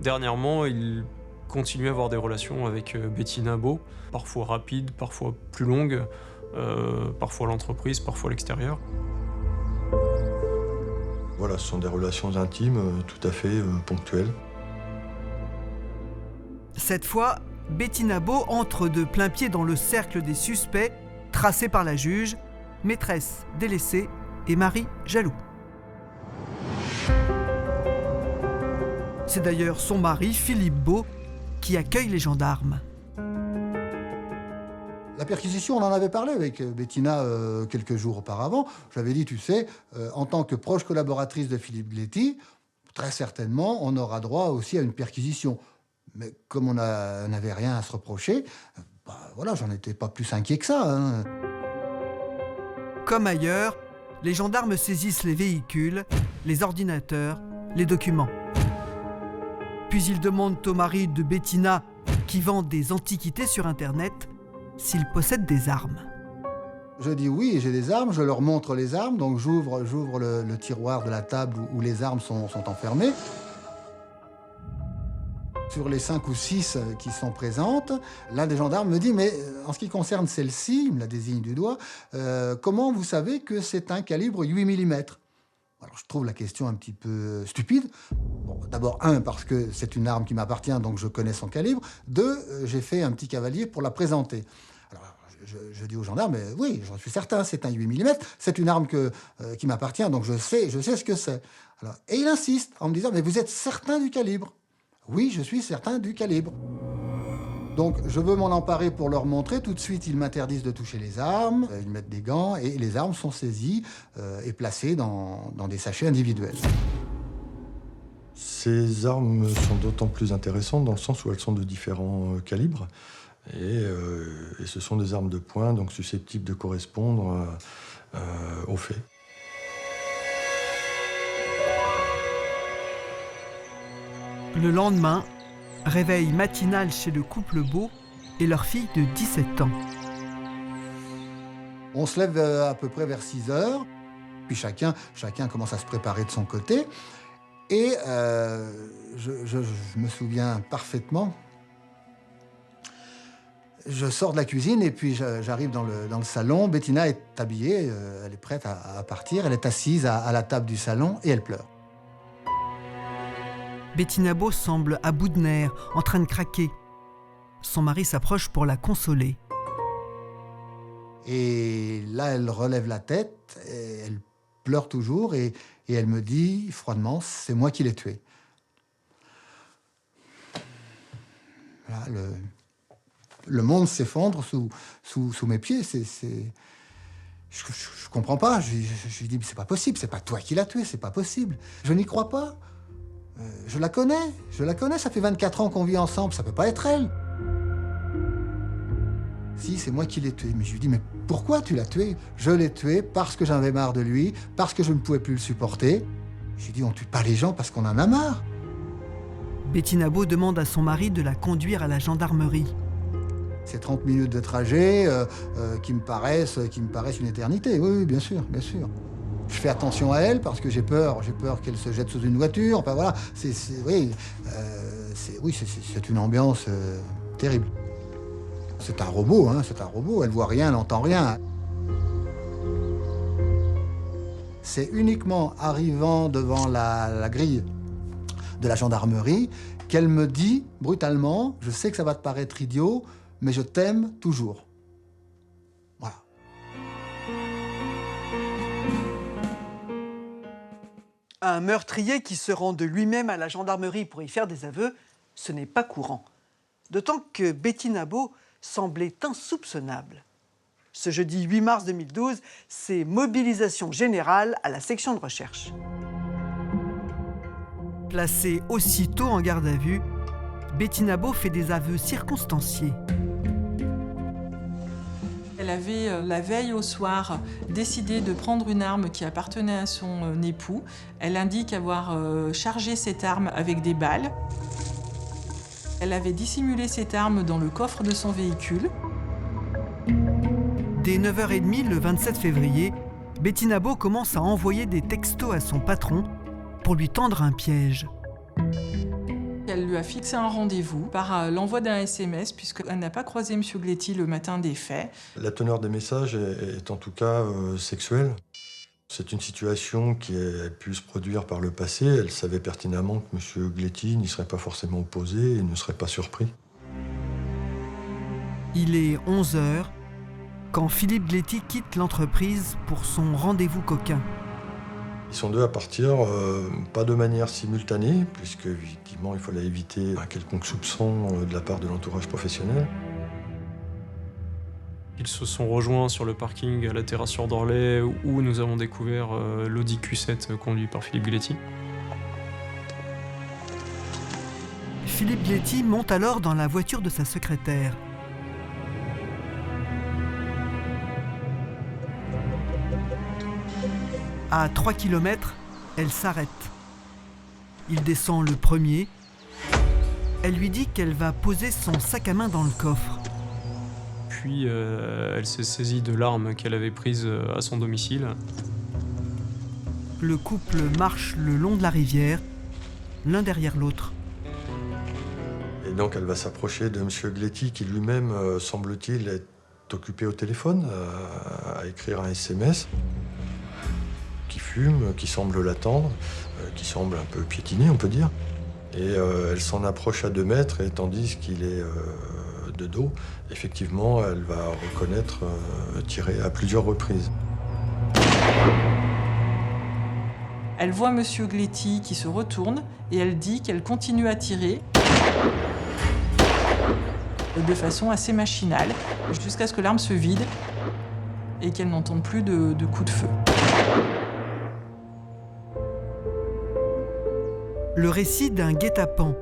dernièrement, il continue à avoir des relations avec Bettina Beau, parfois rapides, parfois plus longues, parfois l'entreprise, parfois l'extérieur. Voilà, ce sont des relations intimes tout à fait ponctuelles. Cette fois, Bettina Beau entre de plein pied dans le cercle des suspects tracé par la juge, maîtresse délaissée et mari jaloux. C'est d'ailleurs son mari, Philippe Beau, qui accueille les gendarmes. La perquisition, on en avait parlé avec Bettina quelques jours auparavant. J'avais dit, tu sais, en tant que proche collaboratrice de Philippe Gléty, très certainement, on aura droit aussi à une perquisition. Mais comme on n'avait rien à se reprocher, voilà, j'en étais pas plus inquiet que ça. Hein. Comme ailleurs, les gendarmes saisissent les véhicules, les ordinateurs, les documents. Puis ils demandent au mari de Bettina, qui vend des antiquités sur Internet, s'il possède des armes. Je dis oui, j'ai des armes, je leur montre les armes, donc j'ouvre le tiroir de la table où les armes sont enfermées. Sur les 5 ou 6 qui sont présentes, l'un des gendarmes me dit « Mais en ce qui concerne celle-ci, il me la désigne du doigt, comment vous savez que c'est un calibre 8 mm ?» Alors je trouve la question un petit peu stupide. Bon, d'abord, 1, parce que c'est une arme qui m'appartient, donc je connais son calibre. 2, j'ai fait un petit cavalier pour la présenter. Alors je dis aux gendarmes « Oui, j'en suis certain, c'est un 8 mm, c'est une arme qui m'appartient, donc je sais ce que c'est. » Et il insiste en me disant « Mais vous êtes certain du calibre ?» Oui, je suis certain du calibre. Donc je veux m'en emparer pour leur montrer. Tout de suite, ils m'interdisent de toucher les armes, ils mettent des gants et les armes sont saisies et placées dans des sachets individuels. Ces armes sont d'autant plus intéressantes dans le sens où elles sont de différents calibres et ce sont des armes de poing, donc susceptibles de correspondre aux faits. Le lendemain, réveil matinal chez le couple Beau et leur fille de 17 ans. On se lève à peu près vers 6 heures, puis chacun commence à se préparer de son côté. Et je me souviens parfaitement, je sors de la cuisine et puis j'arrive dans le salon. Bettina est habillée, elle est prête à partir, elle est assise à la table du salon et elle pleure. Bettina Beau semble à bout de nerfs, en train de craquer. Son mari s'approche pour la consoler. Et là, elle relève la tête, et elle pleure toujours et elle me dit froidement, c'est moi qui l'ai tué. Voilà, le monde s'effondre sous mes pieds. Je comprends pas. Je lui dis, mais c'est pas possible, c'est pas toi qui l'as tué, c'est pas possible. Je n'y crois pas. Je la connais, ça fait 24 ans qu'on vit ensemble, ça peut pas être elle. Si, c'est moi qui l'ai tué. Mais je lui dis, mais pourquoi tu l'as tué? Je l'ai tué parce que j'en avais marre de lui, parce que je ne pouvais plus le supporter. Je lui dis, on tue pas les gens parce qu'on en a marre. Bettina Beau demande à son mari de la conduire à la gendarmerie. C'est 30 minutes de trajet qui me paraissent une éternité. Oui, bien sûr, bien sûr. Je fais attention à elle parce que j'ai peur qu'elle se jette sous une voiture. Enfin voilà, c'est une ambiance terrible. C'est un robot, elle voit rien, elle n'entend rien. C'est uniquement arrivant devant la grille de la gendarmerie qu'elle me dit brutalement, je sais que ça va te paraître idiot, mais je t'aime toujours. Voilà. Un meurtrier qui se rend de lui-même à la gendarmerie pour y faire des aveux, ce n'est pas courant. D'autant que Bettina Beau semblait insoupçonnable. Ce jeudi 8 mars 2012, c'est mobilisation générale à la section de recherche. Placée aussitôt en garde à vue, Bettina Beau fait des aveux circonstanciés. Elle avait, la veille au soir, décidé de prendre une arme qui appartenait à son époux. Elle indique avoir chargé cette arme avec des balles. Elle avait dissimulé cette arme dans le coffre de son véhicule. Dès 9h30, le 27 février, Bettina Beau commence à envoyer des textos à son patron pour lui tendre un piège. Elle lui a fixé un rendez-vous par l'envoi d'un SMS, puisqu'elle n'a pas croisé M. Gletti le matin des faits. La teneur des messages est en tout cas sexuelle. C'est une situation qui a pu se produire par le passé. Elle savait pertinemment que M. Gletti n'y serait pas forcément opposé et ne serait pas surpris. Il est 11h quand Philippe Gletti quitte l'entreprise pour son rendez-vous coquin. Ils sont deux à partir, pas de manière simultanée, puisque effectivement il fallait éviter un quelconque soupçon de la part de l'entourage professionnel. Ils se sont rejoints sur le parking à la Terrassure d'Orlay où nous avons découvert l'Audi Q7 conduit par Philippe Gletti. Philippe Gletti monte alors dans la voiture de sa secrétaire. À 3 km, elle s'arrête. Il descend le premier. Elle lui dit qu'elle va poser son sac à main dans le coffre. Puis elle s'est saisie de l'arme qu'elle avait prise à son domicile. Le couple marche le long de la rivière, l'un derrière l'autre. Et donc elle va s'approcher de M. Gletti qui lui-même, semble-t-il, est occupé au téléphone, à écrire un SMS. Qui fume, qui semble l'attendre, qui semble un peu piétiner, on peut dire. Et elle s'en approche à 2 mètres, et tandis qu'il est de dos, effectivement, elle va reconnaître tirer à plusieurs reprises. Elle voit M. Gletti qui se retourne et elle dit qu'elle continue à tirer. de façon assez machinale, jusqu'à ce que l'arme se vide et qu'elle n'entende plus de coups de feu. Le récit d'un guet-apens.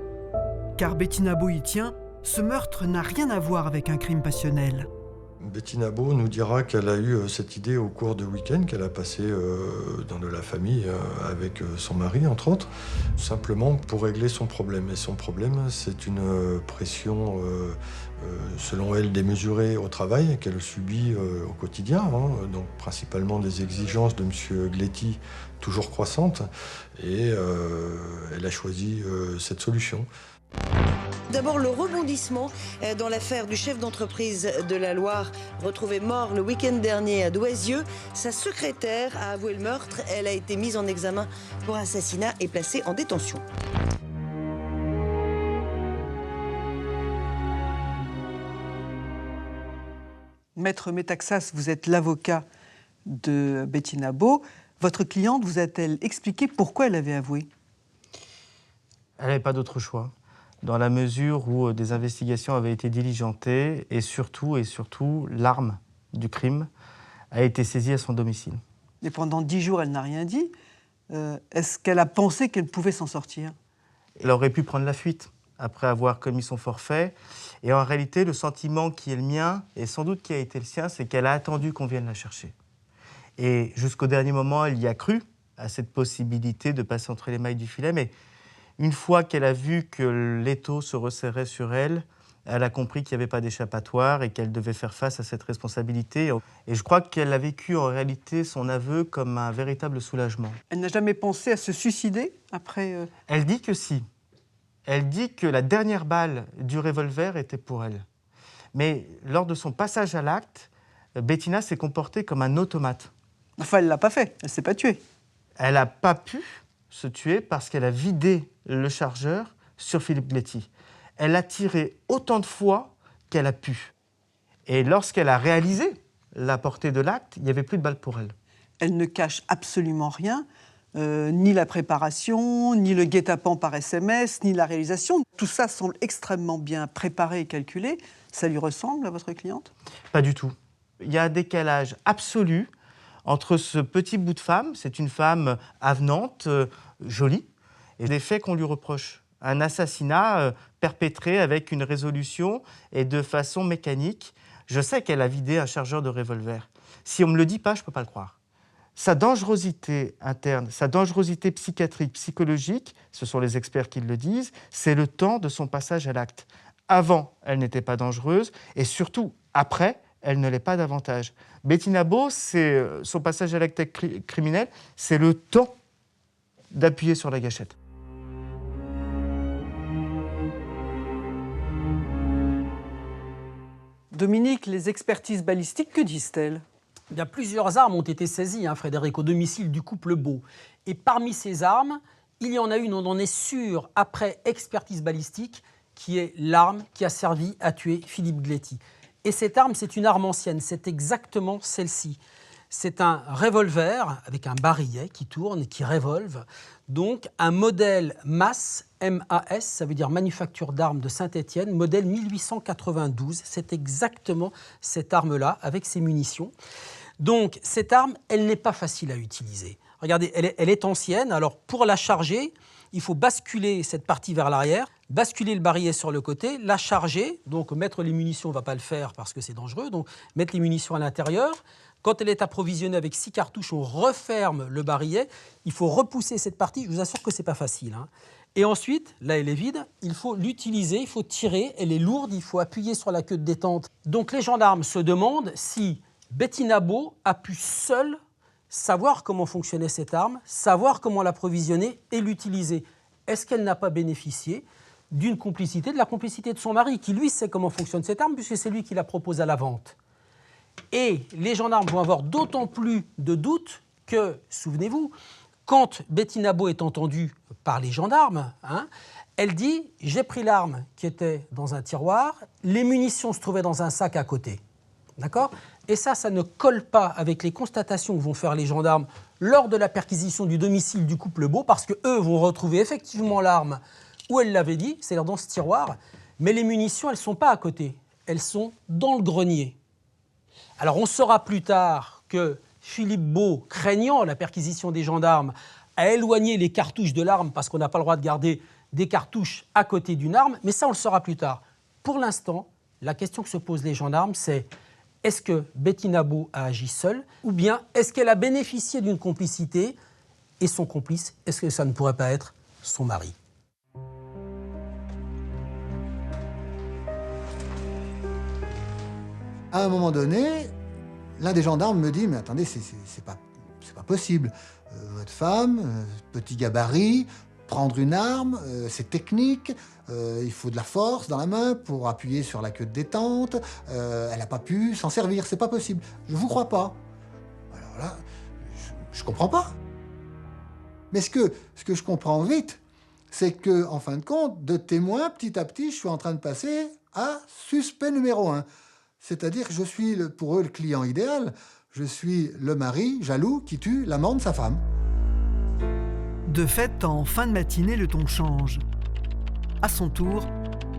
Car Betty Nabo y tient, ce meurtre n'a rien à voir avec un crime passionnel. Betty Nabo nous dira qu'elle a eu cette idée au cours de week-end qu'elle a passé dans de la famille avec son mari, entre autres, simplement pour régler son problème. Et son problème, c'est une pression, selon elle, démesurée au travail qu'elle subit au quotidien, hein, donc principalement des exigences de M. Gletti toujours croissantes, et elle a choisi cette solution. D'abord, le rebondissement dans l'affaire du chef d'entreprise de la Loire, retrouvé mort le week-end dernier à Doisieux. Sa secrétaire a avoué le meurtre. Elle a été mise en examen pour assassinat et placée en détention. Maître Metaxas, vous êtes l'avocat de Betty Nabo. Votre cliente vous a-t-elle expliqué pourquoi elle avait avoué? Elle n'avait pas d'autre choix, dans la mesure où des investigations avaient été diligentées et surtout, l'arme du crime a été saisie à son domicile. Et pendant 10 jours, elle n'a rien dit. Est-ce qu'elle a pensé qu'elle pouvait s'en sortir? Elle aurait pu prendre la fuite après avoir commis son forfait. Et en réalité, le sentiment qui est le mien, et sans doute qui a été le sien, c'est qu'elle a attendu qu'on vienne la chercher. Et jusqu'au dernier moment, elle y a cru à cette possibilité de passer entre les mailles du filet, mais une fois qu'elle a vu que l'étau se resserrait sur elle, elle a compris qu'il n'y avait pas d'échappatoire et qu'elle devait faire face à cette responsabilité. Et je crois qu'elle a vécu en réalité son aveu comme un véritable soulagement. Elle n'a jamais pensé à se suicider après Elle dit que si. Elle dit que la dernière balle du revolver était pour elle. Mais lors de son passage à l'acte, Bettina s'est comportée comme un automate. Enfin, elle ne l'a pas fait, elle ne s'est pas tuée. Elle n'a pas pu se tuer parce qu'elle a vidé le chargeur sur Philippe Gletti. Elle a tiré autant de fois qu'elle a pu. Et lorsqu'elle a réalisé la portée de l'acte, il n'y avait plus de balles pour elle. Elle ne cache absolument rien, ni la préparation, ni le guet-apens par SMS, ni la réalisation. Tout ça semble extrêmement bien préparé et calculé. Ça lui ressemble à votre cliente? Pas du tout. Il y a un décalage absolu entre ce petit bout de femme, c'est une femme avenante, jolie, et les faits qu'on lui reproche. Un assassinat perpétré avec une résolution et de façon mécanique. Je sais qu'elle a vidé un chargeur de revolver. Si on ne me le dit pas, je ne peux pas le croire. Sa dangerosité interne, sa dangerosité psychiatrique, psychologique, ce sont les experts qui le disent, c'est le temps de son passage à l'acte. Avant, elle n'était pas dangereuse, et surtout, après, elle ne l'est pas davantage. Betty Nabo, c'est son passage à l'acte criminel, c'est le temps d'appuyer sur la gâchette. Dominique, les expertises balistiques, que disent-elles? Eh bien, plusieurs armes ont été saisies, Frédéric, au domicile du couple Beau. Et parmi ces armes, il y en a une, on en est sûr, après expertise balistique, qui est l'arme qui a servi à tuer Philippe Gletti. Et cette arme, c'est une arme ancienne, c'est exactement celle-ci. C'est un revolver avec un barillet qui tourne et qui revolve. Donc un modèle MAS, M-A-S, ça veut dire Manufacture d'armes de Saint-Étienne, modèle 1892. C'est exactement cette arme-là avec ses munitions. Donc cette arme, elle n'est pas facile à utiliser. Regardez, elle est ancienne. Alors pour la charger, il faut basculer cette partie vers l'arrière, basculer le barillet sur le côté, la charger. Donc mettre les munitions, on ne va pas le faire parce que c'est dangereux. Donc mettre les munitions à l'intérieur. Quand elle est approvisionnée avec 6 cartouches, on referme le barillet. Il faut repousser cette partie. Je vous assure que ce n'est pas facile. Et ensuite, là, elle est vide. Il faut l'utiliser, il faut tirer. Elle est lourde, il faut appuyer sur la queue de détente. Donc les gendarmes se demandent si Betty Nabo a pu seule savoir comment fonctionnait cette arme, savoir comment l'approvisionner et l'utiliser. Est-ce qu'elle n'a pas bénéficié d'une complicité, de la complicité de son mari, qui lui sait comment fonctionne cette arme, puisque c'est lui qui la propose à la vente. Et les gendarmes vont avoir d'autant plus de doutes que, souvenez-vous, quand Betty Nabo est entendue par les gendarmes, elle dit « j'ai pris l'arme qui était dans un tiroir, les munitions se trouvaient dans un sac à côté ». D'accord ? Et ça ne colle pas avec les constatations que vont faire les gendarmes lors de la perquisition du domicile du couple Beau, parce qu'eux vont retrouver effectivement l'arme où elle l'avait dit, c'est-à-dire dans ce tiroir, mais les munitions, elles ne sont pas à côté, elles sont dans le grenier. Alors on saura plus tard que Philippe Beau, craignant la perquisition des gendarmes, a éloigné les cartouches de l'arme parce qu'on n'a pas le droit de garder des cartouches à côté d'une arme, mais ça on le saura plus tard. Pour l'instant, la question que se posent les gendarmes, c'est est-ce que Bettina Beau a agi seule ou bien est-ce qu'elle a bénéficié d'une complicité et son complice, est-ce que ça ne pourrait pas être son mari? À un moment donné, l'un des gendarmes me dit « Mais attendez, c'est pas possible. Votre femme, petit gabarit, prendre une arme, c'est technique, il faut de la force dans la main pour appuyer sur la queue de détente, elle n'a pas pu s'en servir, c'est pas possible. Je vous crois pas. » Alors là, je comprends pas. Mais ce que je comprends vite, c'est que, en fin de compte, de témoin, petit à petit, je suis en train de passer à suspect numéro 1. C'est-à-dire que je suis, pour eux, le client idéal. Je suis le mari jaloux qui tue l'amant de sa femme. De fait, en fin de matinée, le ton change. À son tour,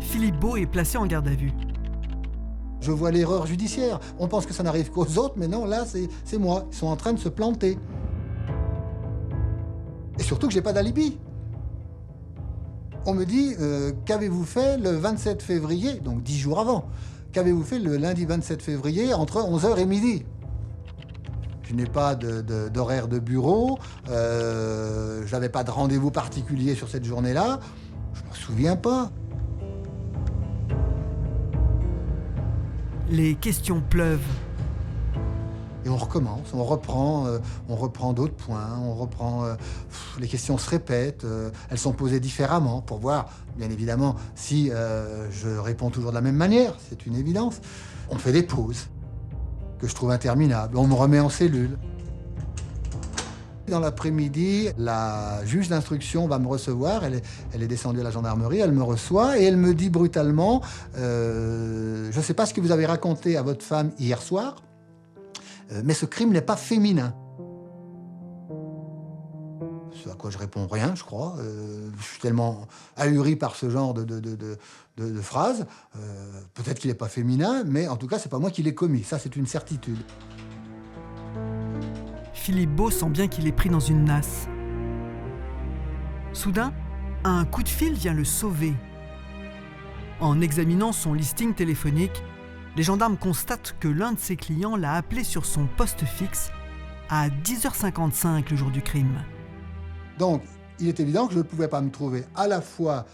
Philippe Beau est placé en garde à vue. Je vois l'erreur judiciaire. On pense que ça n'arrive qu'aux autres, mais non, là, c'est moi. Ils sont en train de se planter. Et surtout que j'ai pas d'alibi. On me dit, qu'avez-vous fait le 27 février, donc 10 jours avant? Qu'avez-vous fait le lundi 27 février entre 11h et midi? Je n'ai pas d'horaire de bureau, je n'avais pas de rendez-vous particulier sur cette journée-là, je ne me souviens pas. Les questions pleuvent. Et on recommence, on reprend d'autres points, les questions se répètent, elles sont posées différemment pour voir, bien évidemment, si je réponds toujours de la même manière, c'est une évidence. On fait des pauses que je trouve interminables, on me remet en cellule. Dans l'après-midi, la juge d'instruction va me recevoir, elle est descendue à la gendarmerie, elle me reçoit et elle me dit brutalement je ne sais pas ce que vous avez raconté à votre femme hier soir, mais ce crime n'est pas féminin. Ce à quoi je réponds rien, je crois. Je suis tellement ahuri par ce genre de phrases. Peut-être qu'il n'est pas féminin, mais en tout cas, c'est pas moi qui l'ai commis. Ça, c'est une certitude. Philippe Beau sent bien qu'il est pris dans une nasse. Soudain, un coup de fil vient le sauver. En examinant son listing téléphonique, les gendarmes constatent que l'un de ses clients l'a appelé sur son poste fixe à 10h55 le jour du crime. Donc, il est évident que je ne pouvais pas me trouver à la fois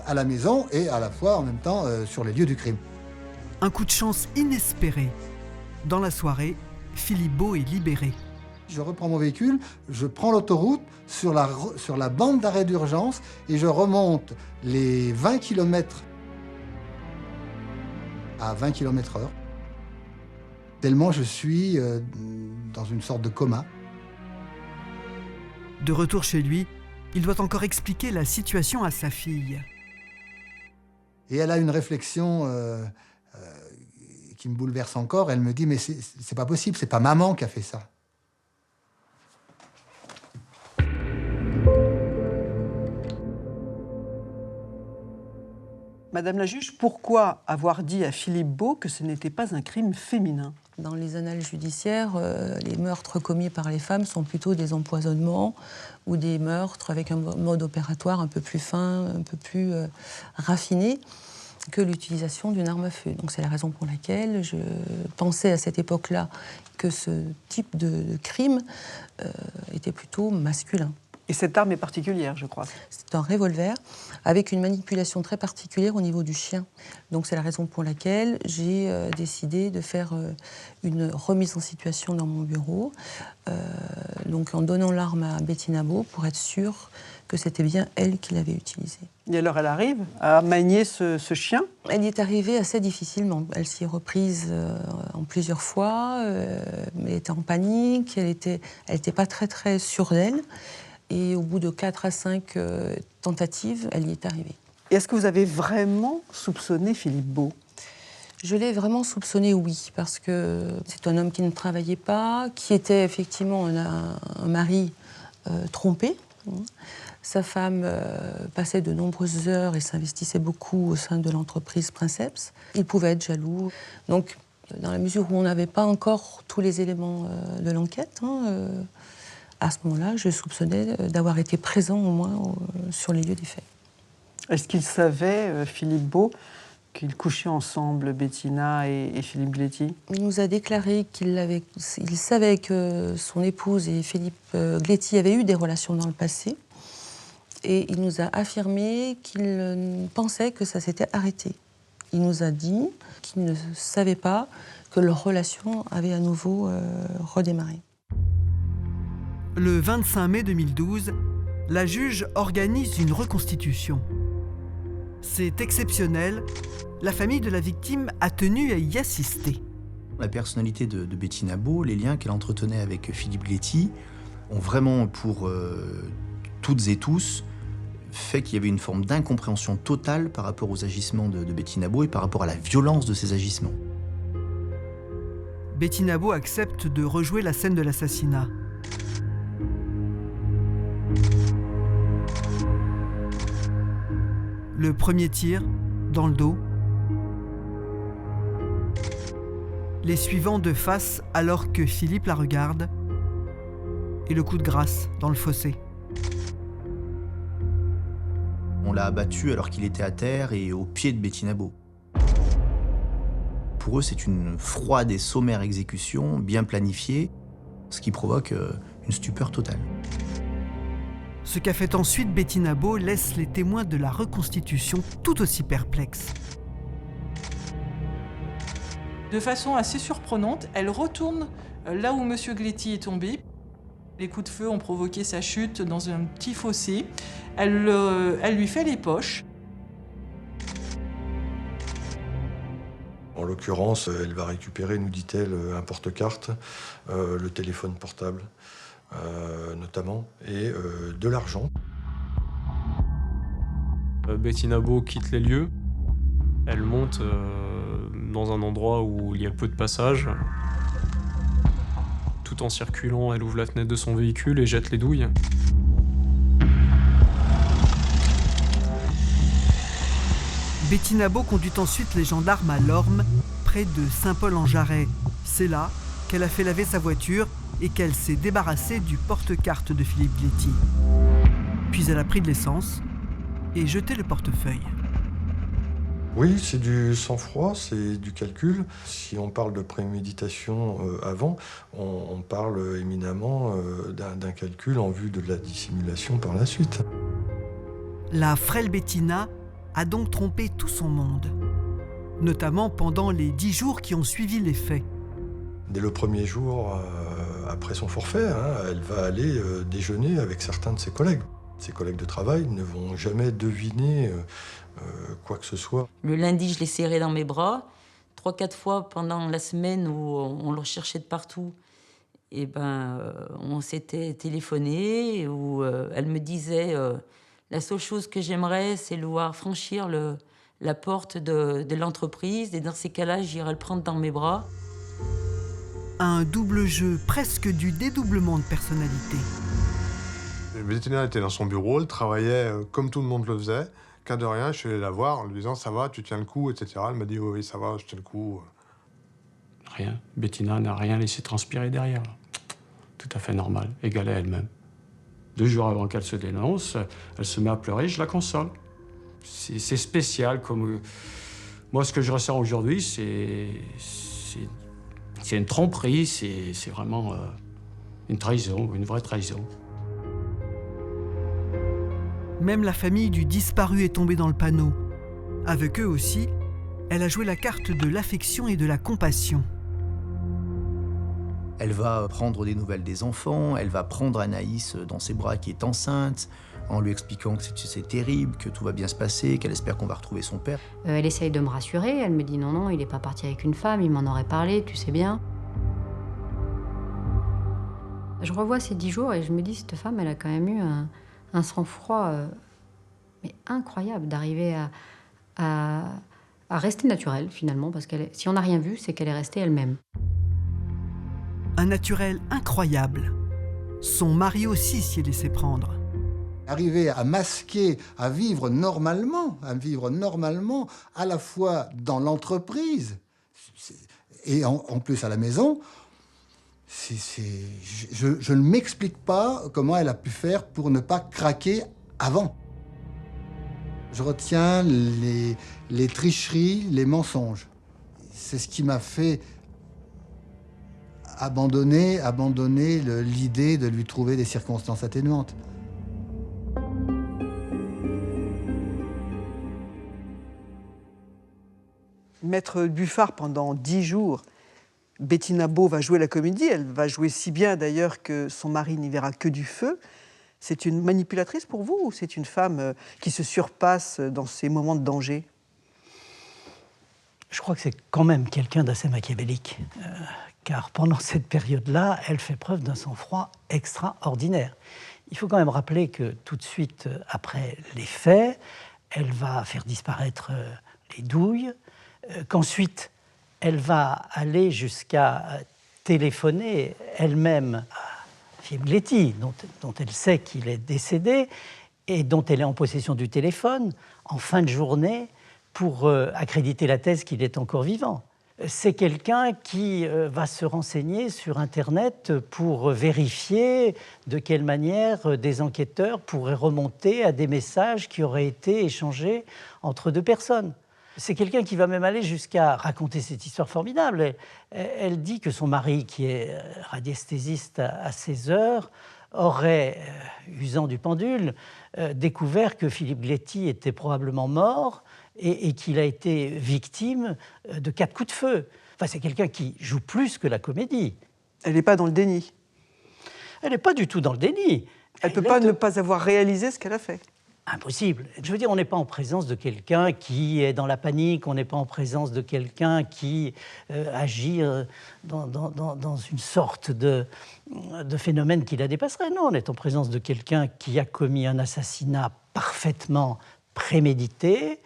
à la maison et à la fois en même temps sur les lieux du crime. Un coup de chance inespéré. Dans la soirée, Philippe Beau est libéré. Je reprends mon véhicule, je prends l'autoroute sur la bande d'arrêt d'urgence et je remonte les 20 km à 20 km/h, tellement je suis dans une sorte de coma. De retour chez lui, il doit encore expliquer la situation à sa fille. Et elle a une réflexion qui me bouleverse encore. Elle me dit « Mais c'est pas possible, c'est pas maman qui a fait ça. » Madame la juge, pourquoi avoir dit à Philippe Beau que ce n'était pas un crime féminin? Dans les annales judiciaires, les meurtres commis par les femmes sont plutôt des empoisonnements ou des meurtres avec un mode opératoire un peu plus fin, un peu plus raffiné que l'utilisation d'une arme à feu. Donc c'est la raison pour laquelle je pensais à cette époque-là que ce type de crime était plutôt masculin. Et cette arme est particulière, je crois. C'est un revolver avec une manipulation très particulière au niveau du chien. Donc c'est la raison pour laquelle j'ai décidé de faire une remise en situation dans mon bureau, donc en donnant l'arme à Bettina Beau pour être sûre que c'était bien elle qui l'avait utilisée. Et alors elle arrive à manier ce chien? Elle y est arrivée assez difficilement. Elle s'y est reprise en plusieurs fois, elle était en panique, elle était pas très sûre d'elle. Et au bout de 4 à 5 tentatives, elle y est arrivée. Et est-ce que vous avez vraiment soupçonné Philippe Beau? Je l'ai vraiment soupçonné, oui, parce que c'est un homme qui ne travaillait pas, qui était effectivement un mari trompé. Sa femme passait de nombreuses heures et s'investissait beaucoup au sein de l'entreprise Princeps. Il pouvait être jaloux. Donc, dans la mesure où on n'avait pas encore tous les éléments de l'enquête, à ce moment-là, je soupçonnais d'avoir été présent au moins sur les lieux des faits. Est-ce qu'il savait, Philippe Beau, qu'ils couchaient ensemble, Bettina et Philippe Gléty? Il nous a déclaré qu'il savait que son épouse et Philippe Gléty avaient eu des relations dans le passé. Et il nous a affirmé qu'il pensait que ça s'était arrêté. Il nous a dit qu'il ne savait pas que leur relation avait à nouveau redémarré. Le 25 mai 2012, la juge organise une reconstitution. C'est exceptionnel, la famille de la victime a tenu à y assister. La personnalité de Bettina Beau, les liens qu'elle entretenait avec Philippe Gléty, ont vraiment, pour toutes et tous, fait qu'il y avait une forme d'incompréhension totale par rapport aux agissements de Bettina Beau et par rapport à la violence de ces agissements. Bettina Beau accepte de rejouer la scène de l'assassinat. Le premier tir, dans le dos. Les suivants de face alors que Philippe la regarde. Et le coup de grâce dans le fossé. On l'a abattu alors qu'il était à terre et au pied de Bettina Beau. Pour eux, c'est une froide et sommaire exécution, bien planifiée, ce qui provoque une stupeur totale. Ce qu'a fait ensuite Bettina Beau laisse les témoins de la reconstitution tout aussi perplexes. De façon assez surprenante, elle retourne là où M. Gléty est tombé. Les coups de feu ont provoqué sa chute dans un petit fossé. Elle lui fait les poches. En l'occurrence, elle va récupérer, nous dit-elle, un porte-carte, le téléphone portable notamment, et de l'argent. Bettina Beau quitte les lieux. Elle monte dans un endroit où il y a peu de passages. Tout en circulant, elle ouvre la fenêtre de son véhicule et jette les douilles. Bettina Beau conduit ensuite les gendarmes à Lorme, près de Saint-Paul-en-Jarret. C'est là qu'elle a fait laver sa voiture et qu'elle s'est débarrassée du porte-carte de Philippe Gléty. Puis elle a pris de l'essence et jeté le portefeuille. Oui, c'est du sang-froid, c'est du calcul. Si on parle de préméditation avant, on parle éminemment d'un calcul en vue de la dissimulation par la suite. La frêle Bettina a donc trompé tout son monde, notamment pendant les 10 jours qui ont suivi les faits. Dès le premier jour, après son forfait, elle va aller déjeuner avec certains de ses collègues. Ses collègues de travail ne vont jamais deviner quoi que ce soit. Le lundi, je l'ai serré dans mes bras. 3-4 fois pendant la semaine où on le recherchait de partout, et on s'était téléphoné, où elle me disait la seule chose que j'aimerais, c'est le voir franchir la porte de l'entreprise, et dans ces cas-là, j'irais le prendre dans mes bras. Un double jeu, presque du dédoublement de personnalité. Bettina était dans son bureau, elle travaillait comme tout le monde le faisait. Cas de rien, je suis allé la voir en lui disant « ça va, tu tiens le coup », etc. Elle m'a dit « oui, ça va, je tiens le coup ». Rien. Bettina n'a rien laissé transpirer derrière. Tout à fait normal, égale à elle-même. 2 jours avant qu'elle se dénonce, elle se met à pleurer, je la console. C'est spécial comme... Moi, ce que je ressens aujourd'hui, c'est une tromperie, c'est vraiment une trahison, une vraie trahison. Même la famille du disparu est tombée dans le panneau. Avec eux aussi, elle a joué la carte de l'affection et de la compassion. Elle va prendre des nouvelles des enfants, elle va prendre Anaïs dans ses bras qui est enceinte, en lui expliquant que c'est terrible, que tout va bien se passer, qu'elle espère qu'on va retrouver son père. Elle essaye de me rassurer, elle me dit non, il n'est pas parti avec une femme, il m'en aurait parlé, tu sais bien. Je revois ces 10 jours et je me dis, cette femme, elle a quand même eu un sang-froid mais incroyable d'arriver à rester naturelle finalement, parce que si on n'a rien vu, c'est qu'elle est restée elle-même. Un naturel incroyable. Son mari aussi s'y est laissé prendre. Arriver à masquer, à vivre normalement, à la fois dans l'entreprise et en plus à la maison, je ne m'explique pas comment elle a pu faire pour ne pas craquer avant. Je retiens les tricheries, les mensonges. C'est ce qui m'a fait abandonner l'idée de lui trouver des circonstances atténuantes. Maître Buffard, pendant 10 jours, Bettina Beau va jouer la comédie. Elle va jouer si bien d'ailleurs que son mari n'y verra que du feu. C'est une manipulatrice pour vous ou c'est une femme qui se surpasse dans ces moments de danger? Je crois que c'est quand même quelqu'un d'assez machiavélique. Car pendant cette période-là, elle fait preuve d'un sang-froid extraordinaire. Il faut quand même rappeler que tout de suite après les faits, elle va faire disparaître les douilles, qu'ensuite elle va aller jusqu'à téléphoner elle-même à Filippi, dont elle sait qu'il est décédé et dont elle est en possession du téléphone en fin de journée pour accréditer la thèse qu'il est encore vivant. C'est quelqu'un qui va se renseigner sur Internet pour vérifier de quelle manière des enquêteurs pourraient remonter à des messages qui auraient été échangés entre deux personnes. C'est quelqu'un qui va même aller jusqu'à raconter cette histoire formidable. Elle dit que son mari, qui est radiesthésiste à 16 heures, aurait, usant du pendule, découvert que Philippe Gléty était probablement mort et qu'il a été victime de 4 coups de feu. Enfin, c'est quelqu'un qui joue plus que la comédie. Elle n'est pas dans le déni. Elle n'est pas du tout dans le déni. Elle ne peut pas ne pas avoir réalisé ce qu'elle a fait. Impossible. Je veux dire, on n'est pas en présence de quelqu'un qui est dans la panique, on n'est pas en présence de quelqu'un qui agit dans une sorte de phénomène qui la dépasserait. Non, on est en présence de quelqu'un qui a commis un assassinat parfaitement prémédité,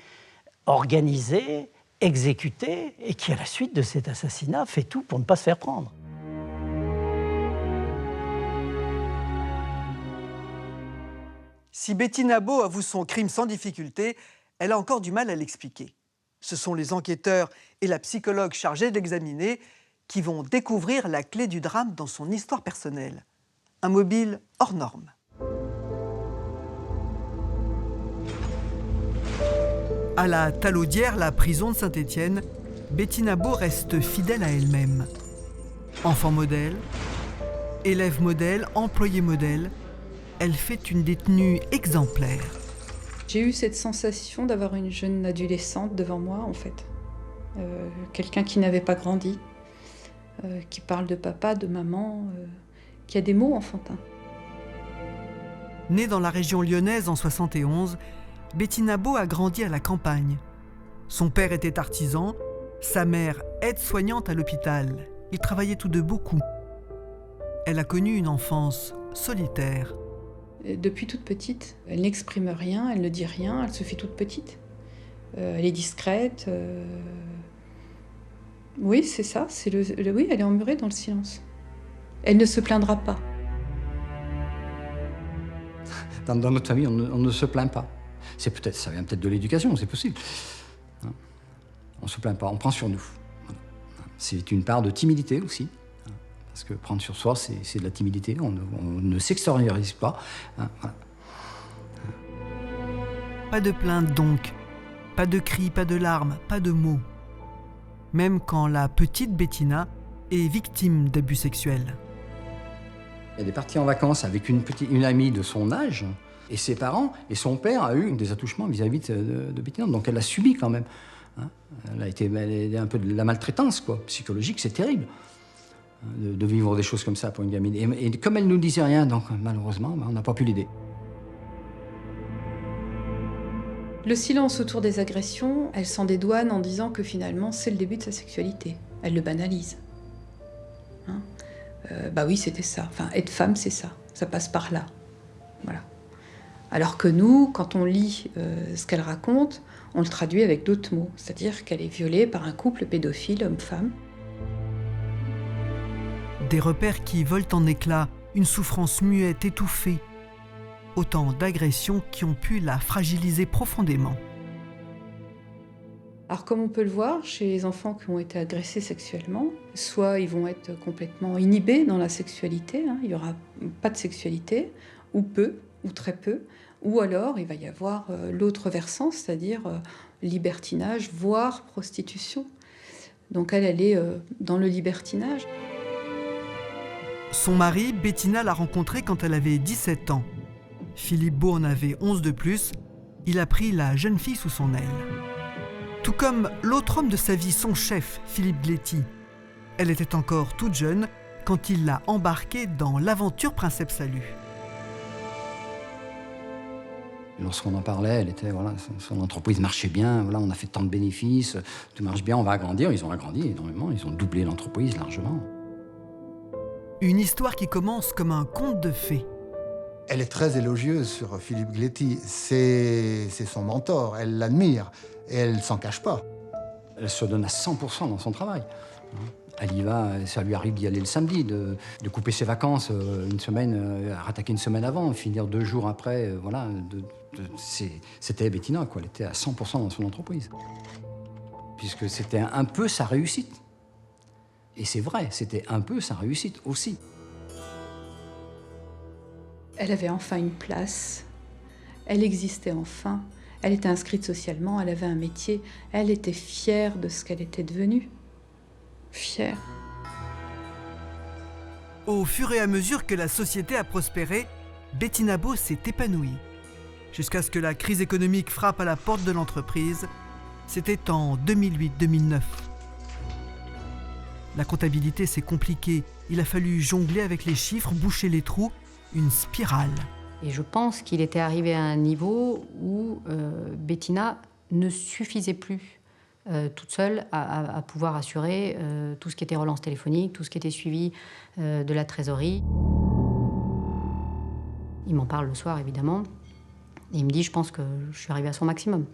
organisé, exécuté, et qui, à la suite de cet assassinat, fait tout pour ne pas se faire prendre. Si Bettina Beau avoue son crime sans difficulté, elle a encore du mal à l'expliquer. Ce sont les enquêteurs et la psychologue chargée de l'examiner qui vont découvrir la clé du drame dans son histoire personnelle. Un mobile hors norme. À la Talaudière, la prison de Saint-Étienne, Bettina Beau reste fidèle à elle-même. Enfant modèle, élève modèle, employé modèle, elle fait une détenue exemplaire. J'ai eu cette sensation d'avoir une jeune adolescente devant moi, en fait. Quelqu'un qui n'avait pas grandi, qui parle de papa, de maman, qui a des mots enfantins. Née dans la région lyonnaise en 71, Bettina Beau a grandi à la campagne. Son père était artisan, sa mère aide-soignante à l'hôpital. Ils travaillaient tous deux beaucoup. Elle a connu une enfance solitaire. Depuis toute petite, elle n'exprime rien, elle ne dit rien, elle se fait toute petite. Elle est discrète. Oui, c'est ça. Oui, elle est emmurée dans le silence. Elle ne se plaindra pas. Dans notre famille, on ne se plaint pas. Ça vient peut-être de l'éducation, c'est possible. On ne se plaint pas, on prend sur nous. C'est une part de timidité aussi. Parce que prendre sur soi, c'est de la timidité, on ne s'extériorise pas. Pas de plainte donc, pas de cris, pas de larmes, pas de mots. Même quand la petite Bettina est victime d'abus sexuels. Elle est partie en vacances avec une amie de son âge, et ses parents, et son père a eu des attouchements vis-à-vis de Bettina, donc elle l'a subi quand même. Elle a un peu de la maltraitance psychologique, c'est terrible. De vivre des choses comme ça pour une gamine. Et comme elle ne nous disait rien, donc malheureusement, on n'a pas pu l'aider. Le silence autour des agressions, elle s'en dédouane en disant que finalement, c'est le début de sa sexualité. Elle le banalise. Bah oui, c'était ça. Enfin, être femme, c'est ça. Ça passe par là. Voilà. Alors que nous, quand on lit ce qu'elle raconte, on le traduit avec d'autres mots. C'est-à-dire qu'elle est violée par un couple pédophile, homme-femme. Des repères qui volent en éclats, une souffrance muette, étouffée. autant d'agressions qui ont pu la fragiliser profondément. Alors comme on peut le voir chez les enfants qui ont été agressés sexuellement, soit ils vont être complètement inhibés dans la sexualité, il n'y aura pas de sexualité, ou peu, ou très peu, ou alors il va y avoir l'autre versant, c'est-à-dire libertinage, voire prostitution. Donc elle est dans le libertinage. Son mari, Bettina, l'a rencontré quand elle avait 17 ans. Philippe Beau en avait 11 de plus. Il a pris la jeune fille sous son aile. Tout comme l'autre homme de sa vie, son chef, Philippe Gléty. Elle était encore toute jeune quand il l'a embarquée dans l'aventure Princeps Salut. Lorsqu'on en parlait, elle était, voilà, son entreprise marchait bien, voilà, on a fait tant de bénéfices, tout marche bien, on va agrandir. Ils ont agrandi énormément, ils ont doublé l'entreprise largement. Une histoire qui commence comme un conte de fées. Elle est très élogieuse sur Philippe Gléty. C'est son mentor, elle l'admire et elle ne s'en cache pas. Elle se donne à 100% dans son travail. Elle y va, ça lui arrive d'y aller le samedi, de couper ses vacances une semaine, rattaquer une semaine avant, finir 2 jours après, voilà. C'était Bettina, quoi. Elle était à 100% dans son entreprise. Puisque c'était un peu sa réussite. Et c'est vrai, c'était un peu sa réussite aussi. Elle avait enfin une place, elle existait enfin, elle était inscrite socialement, elle avait un métier, elle était fière de ce qu'elle était devenue. Fière. Au fur et à mesure que la société a prospéré, Bettina Beau s'est épanouie. Jusqu'à ce que la crise économique frappe à la porte de l'entreprise. C'était en 2008-2009. La comptabilité s'est compliquée. Il a fallu jongler avec les chiffres, boucher les trous, une spirale. Et je pense qu'il était arrivé à un niveau où Bettina ne suffisait plus toute seule à pouvoir assurer tout ce qui était relance téléphonique, tout ce qui était suivi de la trésorerie. Il m'en parle le soir, évidemment. Et il me dit, je pense que je suis arrivée à son maximum.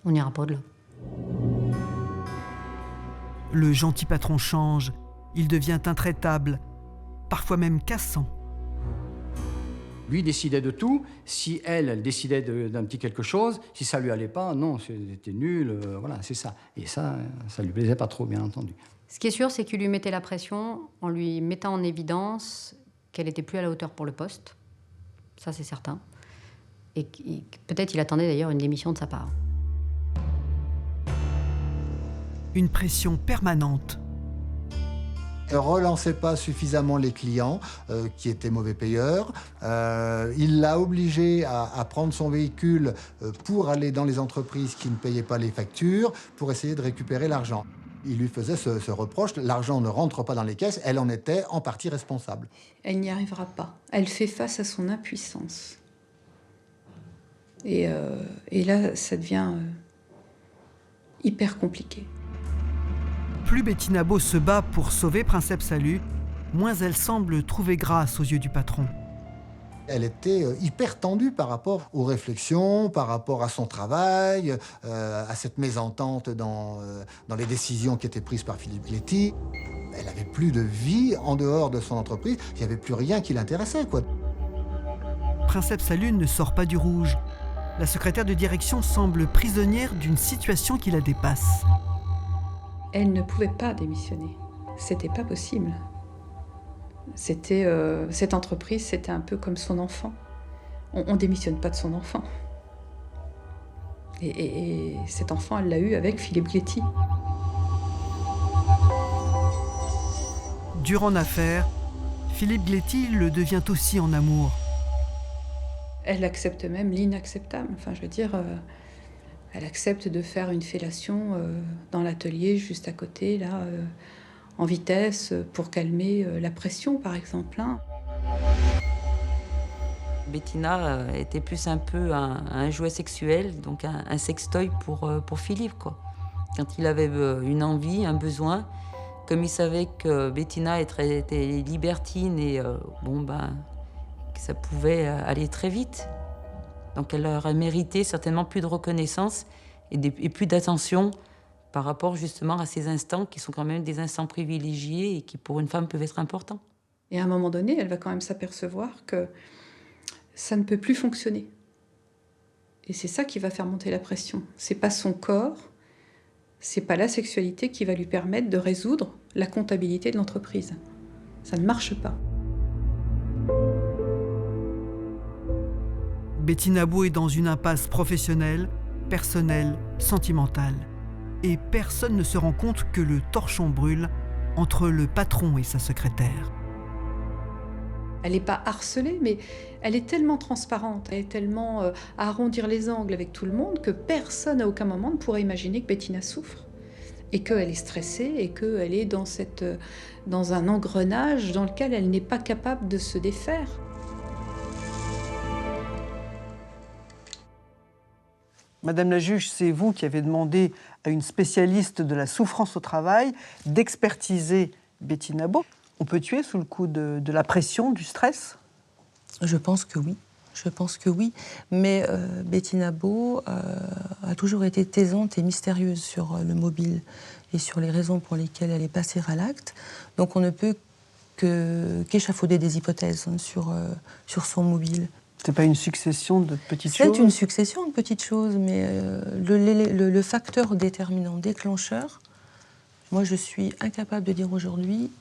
On n'ira pas au-delà. Le gentil patron change. Il devient intraitable, parfois même cassant. Lui décidait de tout. Si elle décidait d'un petit quelque chose, si ça lui allait pas, non, c'était nul, voilà, c'est ça. Et ça lui plaisait pas trop, bien entendu. Ce qui est sûr, c'est qu'il lui mettait la pression en lui mettant en évidence qu'elle n'était plus à la hauteur pour le poste. Ça, c'est certain. Et peut-être il attendait d'ailleurs une démission de sa part. Une pression permanente. Elle ne relançait pas suffisamment les clients qui étaient mauvais payeurs. Il l'a obligée à prendre son véhicule pour aller dans les entreprises qui ne payaient pas les factures, pour essayer de récupérer l'argent. Il lui faisait ce reproche, l'argent ne rentre pas dans les caisses, elle en était en partie responsable. Elle n'y arrivera pas. Elle fait face à son impuissance. Et là, ça devient hyper compliqué. Plus Bettina Beau se bat pour sauver Princeps Salut, moins elle semble trouver grâce aux yeux du patron. Elle était hyper tendue par rapport aux réflexions, par rapport à son travail, à cette mésentente dans les décisions qui étaient prises par Philippe Gléty. Elle n'avait plus de vie en dehors de son entreprise, il n'y avait plus rien qui l'intéressait, quoi. Princeps Salut ne sort pas du rouge. La secrétaire de direction semble prisonnière d'une situation qui la dépasse. Elle ne pouvait pas démissionner. C'était pas possible. C'était cette entreprise, c'était un peu comme son enfant. On démissionne pas de son enfant. Et cet enfant, elle l'a eu avec Philippe Gléty. Durant l'affaire, Philippe Gléty le devient aussi en amour. Elle accepte même l'inacceptable. Enfin, je veux dire, elle accepte de faire une fellation dans l'atelier juste à côté, là, en vitesse, pour calmer la pression, par exemple. Bettina était plus un peu un jouet sexuel, donc un sextoy pour Philippe, quoi. Quand il avait une envie, un besoin, comme il savait que Bettina était libertine et que ça pouvait aller très vite. Donc elle aurait mérité certainement plus de reconnaissance et plus d'attention par rapport justement à ces instants qui sont quand même des instants privilégiés et qui pour une femme peuvent être importants. Et à un moment donné, elle va quand même s'apercevoir que ça ne peut plus fonctionner. Et c'est ça qui va faire monter la pression. C'est pas son corps, c'est pas la sexualité qui va lui permettre de résoudre la comptabilité de l'entreprise. Ça ne marche pas. Betty Nabo est dans une impasse professionnelle, personnelle, sentimentale. Et personne ne se rend compte que le torchon brûle entre le patron et sa secrétaire. Elle n'est pas harcelée, mais elle est tellement transparente, elle est tellement à arrondir les angles avec tout le monde que personne à aucun moment ne pourrait imaginer que Bettina souffre. Et qu'elle est stressée et qu'elle est dans un engrenage dans lequel elle n'est pas capable de se défaire. Madame la juge, c'est vous qui avez demandé à une spécialiste de la souffrance au travail d'expertiser Betty Nabo. On peut tuer sous le coup de la pression, du stress? Je pense que oui. Je pense que oui. Mais Betty Nabo a toujours été taisante et mystérieuse sur le mobile et sur les raisons pour lesquelles elle est passée à l'acte. Donc on ne peut qu'échafauder des hypothèses sur son mobile. C'est pas une succession de petites choses? C'est une succession de petites choses, mais le facteur déterminant, déclencheur, moi je suis incapable de dire aujourd'hui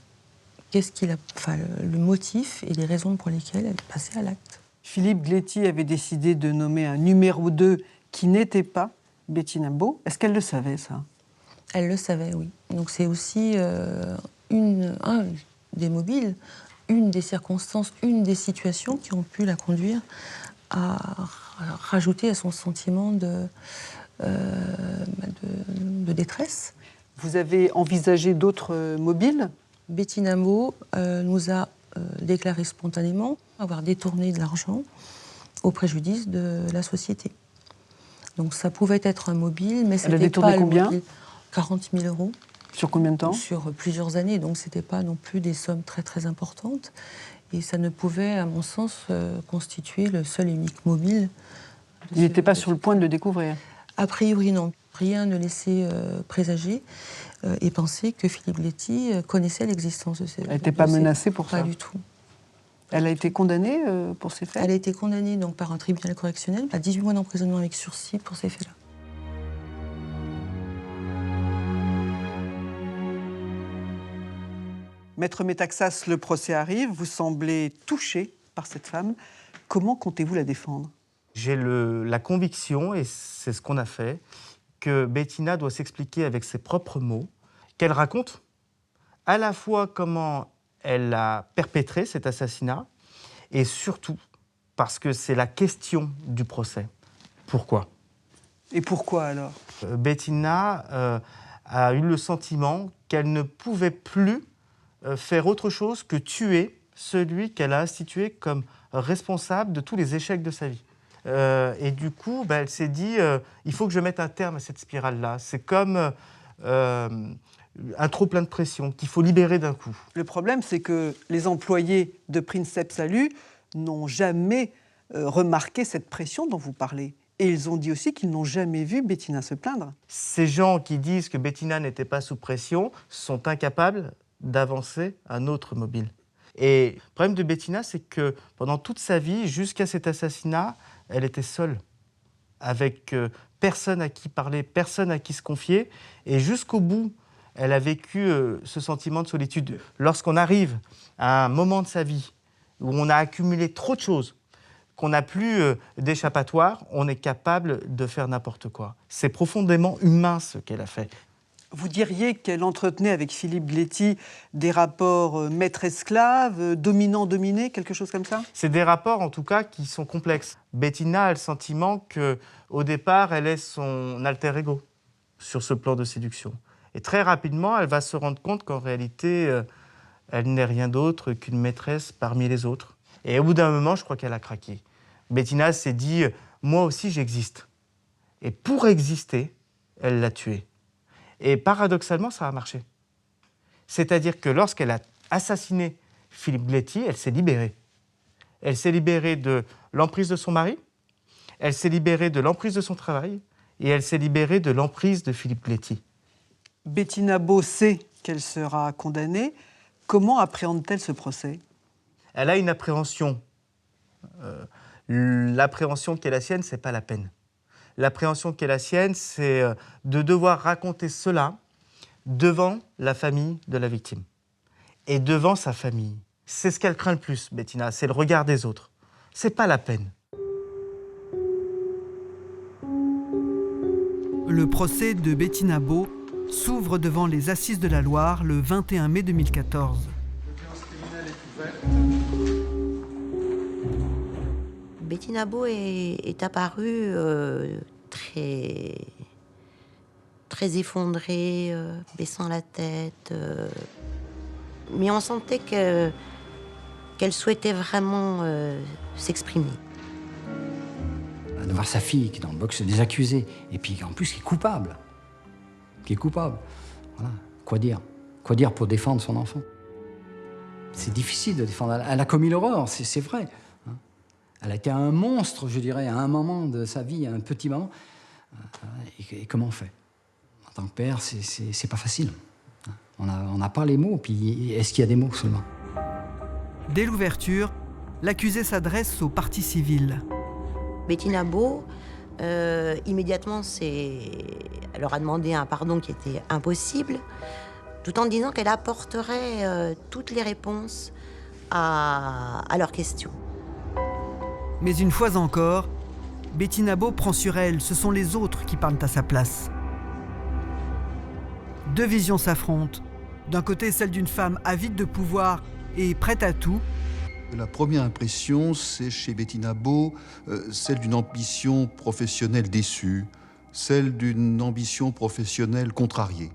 le motif et les raisons pour lesquelles elle est passée à l'acte. Philippe Gléty avait décidé de nommer un numéro 2 qui n'était pas Betty Nabo. Est-ce qu'elle le savait, ça? Elle le savait, oui. Donc c'est aussi un des mobiles, une des circonstances, une des situations qui ont pu la conduire à rajouter à son sentiment de détresse. Vous avez envisagé d'autres mobiles? Betty Nabo nous a déclaré spontanément avoir détourné de l'argent au préjudice de la société. Donc ça pouvait être un mobile, mais c'était pas... Elle a détourné combien? 40 000 euros. Sur combien de temps? Sur plusieurs années, donc c'était pas non plus des sommes très très importantes. Et ça ne pouvait, à mon sens, constituer le seul et unique mobile. Il n'était pas sur le point de le découvrir? A priori, non. Rien ne laissait présager et penser que Philippe Gléty connaissait l'existence de ces... Elle n'était pas menacée pour ça? Pas du tout. Elle a été condamnée pour ces faits? Elle a été condamnée donc, par un tribunal correctionnel à 18 mois d'emprisonnement avec sursis pour ces faits-là. Maître Métaxas, le procès arrive. Vous semblez touché par cette femme. Comment comptez-vous la défendre? J'ai la conviction, et c'est ce qu'on a fait, que Bettina doit s'expliquer avec ses propres mots, qu'elle raconte à la fois comment elle a perpétré cet assassinat, et surtout parce que c'est la question du procès. Pourquoi? Et pourquoi alors? Bettina a eu le sentiment qu'elle ne pouvait plus faire autre chose que tuer celui qu'elle a institué comme responsable de tous les échecs de sa vie. Et du coup, elle s'est dit, il faut que je mette un terme à cette spirale-là. C'est comme un trop-plein de pression qu'il faut libérer d'un coup. Le problème, c'est que les employés de Princeps Salut n'ont jamais remarqué cette pression dont vous parlez. Et ils ont dit aussi qu'ils n'ont jamais vu Bettina se plaindre. Ces gens qui disent que Bettina n'était pas sous pression sont incapables d'avancer un autre mobile. Et le problème de Bettina, c'est que pendant toute sa vie, jusqu'à cet assassinat, elle était seule, avec personne à qui parler, personne à qui se confier. Et jusqu'au bout, elle a vécu ce sentiment de solitude. Lorsqu'on arrive à un moment de sa vie où on a accumulé trop de choses, qu'on n'a plus d'échappatoire, on est capable de faire n'importe quoi. C'est profondément humain ce qu'elle a fait. Vous diriez qu'elle entretenait avec Philippe Gléty des rapports maître-esclave, dominant-dominé, quelque chose comme ça? C'est des rapports, en tout cas, qui sont complexes. Bettina a le sentiment qu'au départ, elle est son alter ego sur ce plan de séduction. Et très rapidement, elle va se rendre compte qu'en réalité, elle n'est rien d'autre qu'une maîtresse parmi les autres. Et au bout d'un moment, je crois qu'elle a craqué. Bettina s'est dit, moi aussi, j'existe. Et pour exister, elle l'a tué. Et paradoxalement, ça a marché. C'est-à-dire que lorsqu'elle a assassiné Philippe Gléty, elle s'est libérée. Elle s'est libérée de l'emprise de son mari, elle s'est libérée de l'emprise de son travail, et elle s'est libérée de l'emprise de Philippe Gléty. Betty Nabo sait qu'elle sera condamnée. Comment appréhende-t-elle ce procès? Elle a une appréhension L'appréhension qui est la sienne, c'est pas la peine. L'appréhension qui est la sienne, c'est de devoir raconter cela devant la famille de la victime et devant sa famille. C'est ce qu'elle craint le plus, Bettina, c'est le regard des autres. C'est pas la peine. Le procès de Bettina Beau s'ouvre devant les Assises de la Loire le 21 mai 2014. Bettina Beau est apparue très effondrée, baissant la tête. Mais on sentait qu'elle souhaitait vraiment s'exprimer. De voir sa fille qui est dans le box des accusés, et puis en plus qui est coupable. Voilà. Quoi dire pour défendre son enfant? C'est difficile de défendre. Elle a commis l'horreur, c'est vrai. Elle a été un monstre, je dirais, à un moment de sa vie, à un petit moment. Et comment on fait? En tant que père, c'est pas facile. On n'a pas les mots, puis est-ce qu'il y a des mots seulement? Dès l'ouverture, l'accusé s'adresse aux parties civiles. Bettina Beau, immédiatement, elle leur a demandé un pardon qui était impossible, tout en disant qu'elle apporterait toutes les réponses à leurs questions. Mais une fois encore, Bettina Beau prend sur elle, ce sont les autres qui parlent à sa place. Deux visions s'affrontent. D'un côté, celle d'une femme avide de pouvoir et prête à tout. La première impression, c'est chez Bettina Beau, celle d'une ambition professionnelle déçue, celle d'une ambition professionnelle contrariée.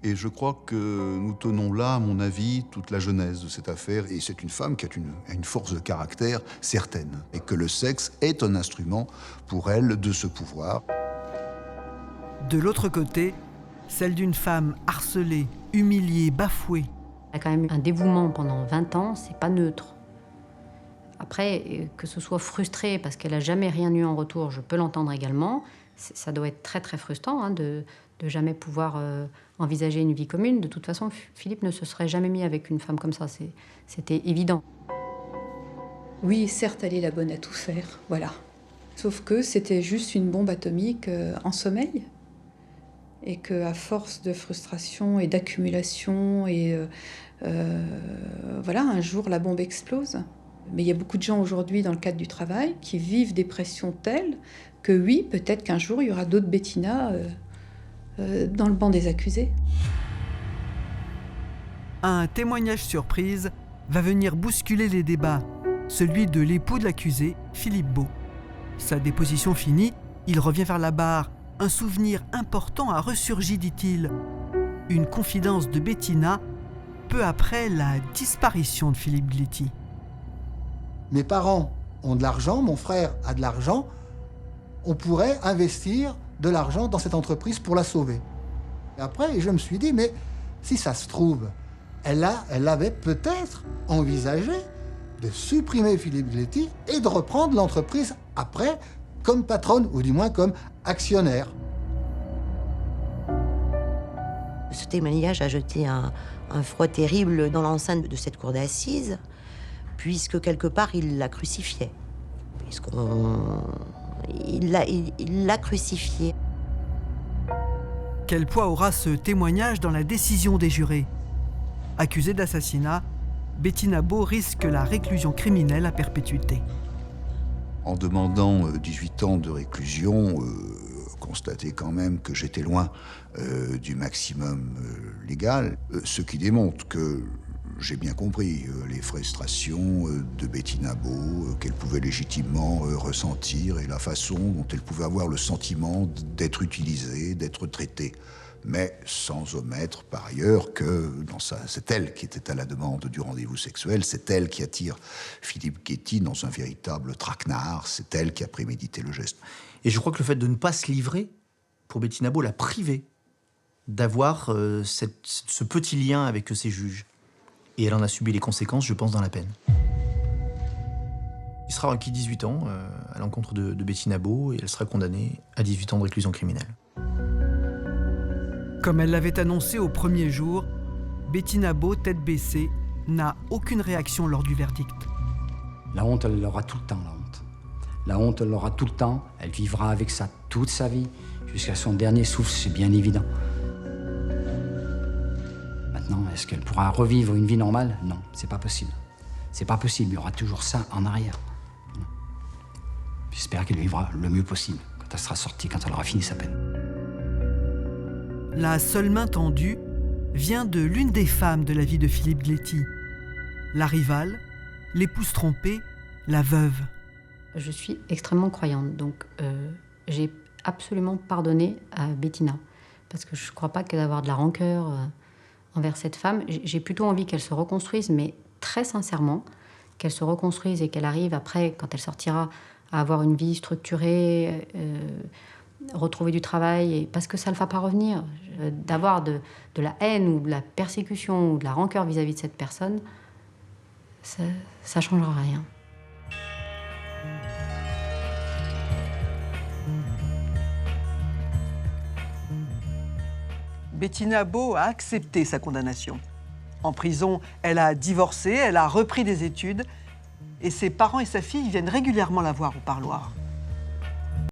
Et je crois que nous tenons là, à mon avis, toute la genèse de cette affaire. Et c'est une femme qui a une force de caractère certaine. Et que le sexe est un instrument pour elle de ce pouvoir. De l'autre côté, celle d'une femme harcelée, humiliée, bafouée. Elle a quand même un dévouement pendant 20 ans, c'est pas neutre. Après, que ce soit frustré parce qu'elle n'a jamais rien eu en retour, je peux l'entendre également. Ça doit être très très frustrant de jamais pouvoir envisager une vie commune. De toute façon, Philippe ne se serait jamais mis avec une femme comme ça, c'était évident. Oui, certes, elle est la bonne à tout faire, voilà. Sauf que c'était juste une bombe atomique en sommeil. Et qu'à force de frustration et d'accumulation, voilà, un jour la bombe explose. Mais il y a beaucoup de gens aujourd'hui, dans le cadre du travail, qui vivent des pressions telles que oui, peut-être qu'un jour, il y aura d'autres Bettina dans le banc des accusés. Un témoignage surprise va venir bousculer les débats, celui de l'époux de l'accusé, Philippe Beau. Sa déposition finie, il revient vers la barre. Un souvenir important a ressurgi, dit-il. Une confidence de Bettina, peu après la disparition de Philippe Gléty. Mes parents ont de l'argent, mon frère a de l'argent, on pourrait investir de l'argent dans cette entreprise pour la sauver. Et après, je me suis dit, mais si ça se trouve, elle avait peut-être envisagé de supprimer Philippe Gléty et de reprendre l'entreprise après comme patronne, ou du moins comme actionnaire. Ce témoignage a jeté un froid terrible dans l'enceinte de cette cour d'assises, puisque quelque part, il la crucifiait. Il l'a crucifiée. Quel poids aura ce témoignage dans la décision des jurés? Accusée d'assassinat, Bettina Beau risque la réclusion criminelle à perpétuité. En demandant 18 ans de réclusion, constater quand même que j'étais loin du maximum légal, ce qui démontre que j'ai bien compris les frustrations de Bettina Beau, qu'elle pouvait légitimement ressentir et la façon dont elle pouvait avoir le sentiment d'être utilisée, d'être traitée. Mais sans omettre par ailleurs que c'est elle qui était à la demande du rendez-vous sexuel, c'est elle qui attire Philippe Gléty dans un véritable traquenard, c'est elle qui a prémédité le geste. Et je crois que le fait de ne pas se livrer, pour Bettina Beau, l'a privée d'avoir ce petit lien avec ces juges. Et elle en a subi les conséquences, je pense, dans la peine. Il sera requis 18 ans à l'encontre de Bettina Beau et elle sera condamnée à 18 ans de réclusion criminelle. Comme elle l'avait annoncé au premier jour, Bettina Beau, tête baissée, n'a aucune réaction lors du verdict. La honte, elle l'aura tout le temps, la honte. La honte, elle l'aura tout le temps. Elle vivra avec ça toute sa vie, jusqu'à son dernier souffle, c'est bien évident. Maintenant, est-ce qu'elle pourra revivre une vie normale? Non, c'est pas possible. C'est pas possible, il y aura toujours ça en arrière. J'espère qu'elle vivra le mieux possible quand elle sera sortie, quand elle aura fini sa peine. La seule main tendue vient de l'une des femmes de la vie de Philippe Gléty, la rivale, l'épouse trompée, la veuve. Je suis extrêmement croyante, donc j'ai absolument pardonné à Bettina, parce que je ne crois pas qu'elle ait d'avoir de la rancœur envers cette femme. J'ai plutôt envie qu'elle se reconstruise, mais très sincèrement, qu'elle se reconstruise et qu'elle arrive après, quand elle sortira, à avoir une vie structurée, retrouver du travail, et parce que ça ne le va pas revenir. D'avoir de la haine ou de la persécution ou de la rancœur vis-à-vis de cette personne, ça ne changera rien. Bettina Beau a accepté sa condamnation. En prison, elle a divorcé, elle a repris des études, et ses parents et sa fille viennent régulièrement la voir au parloir.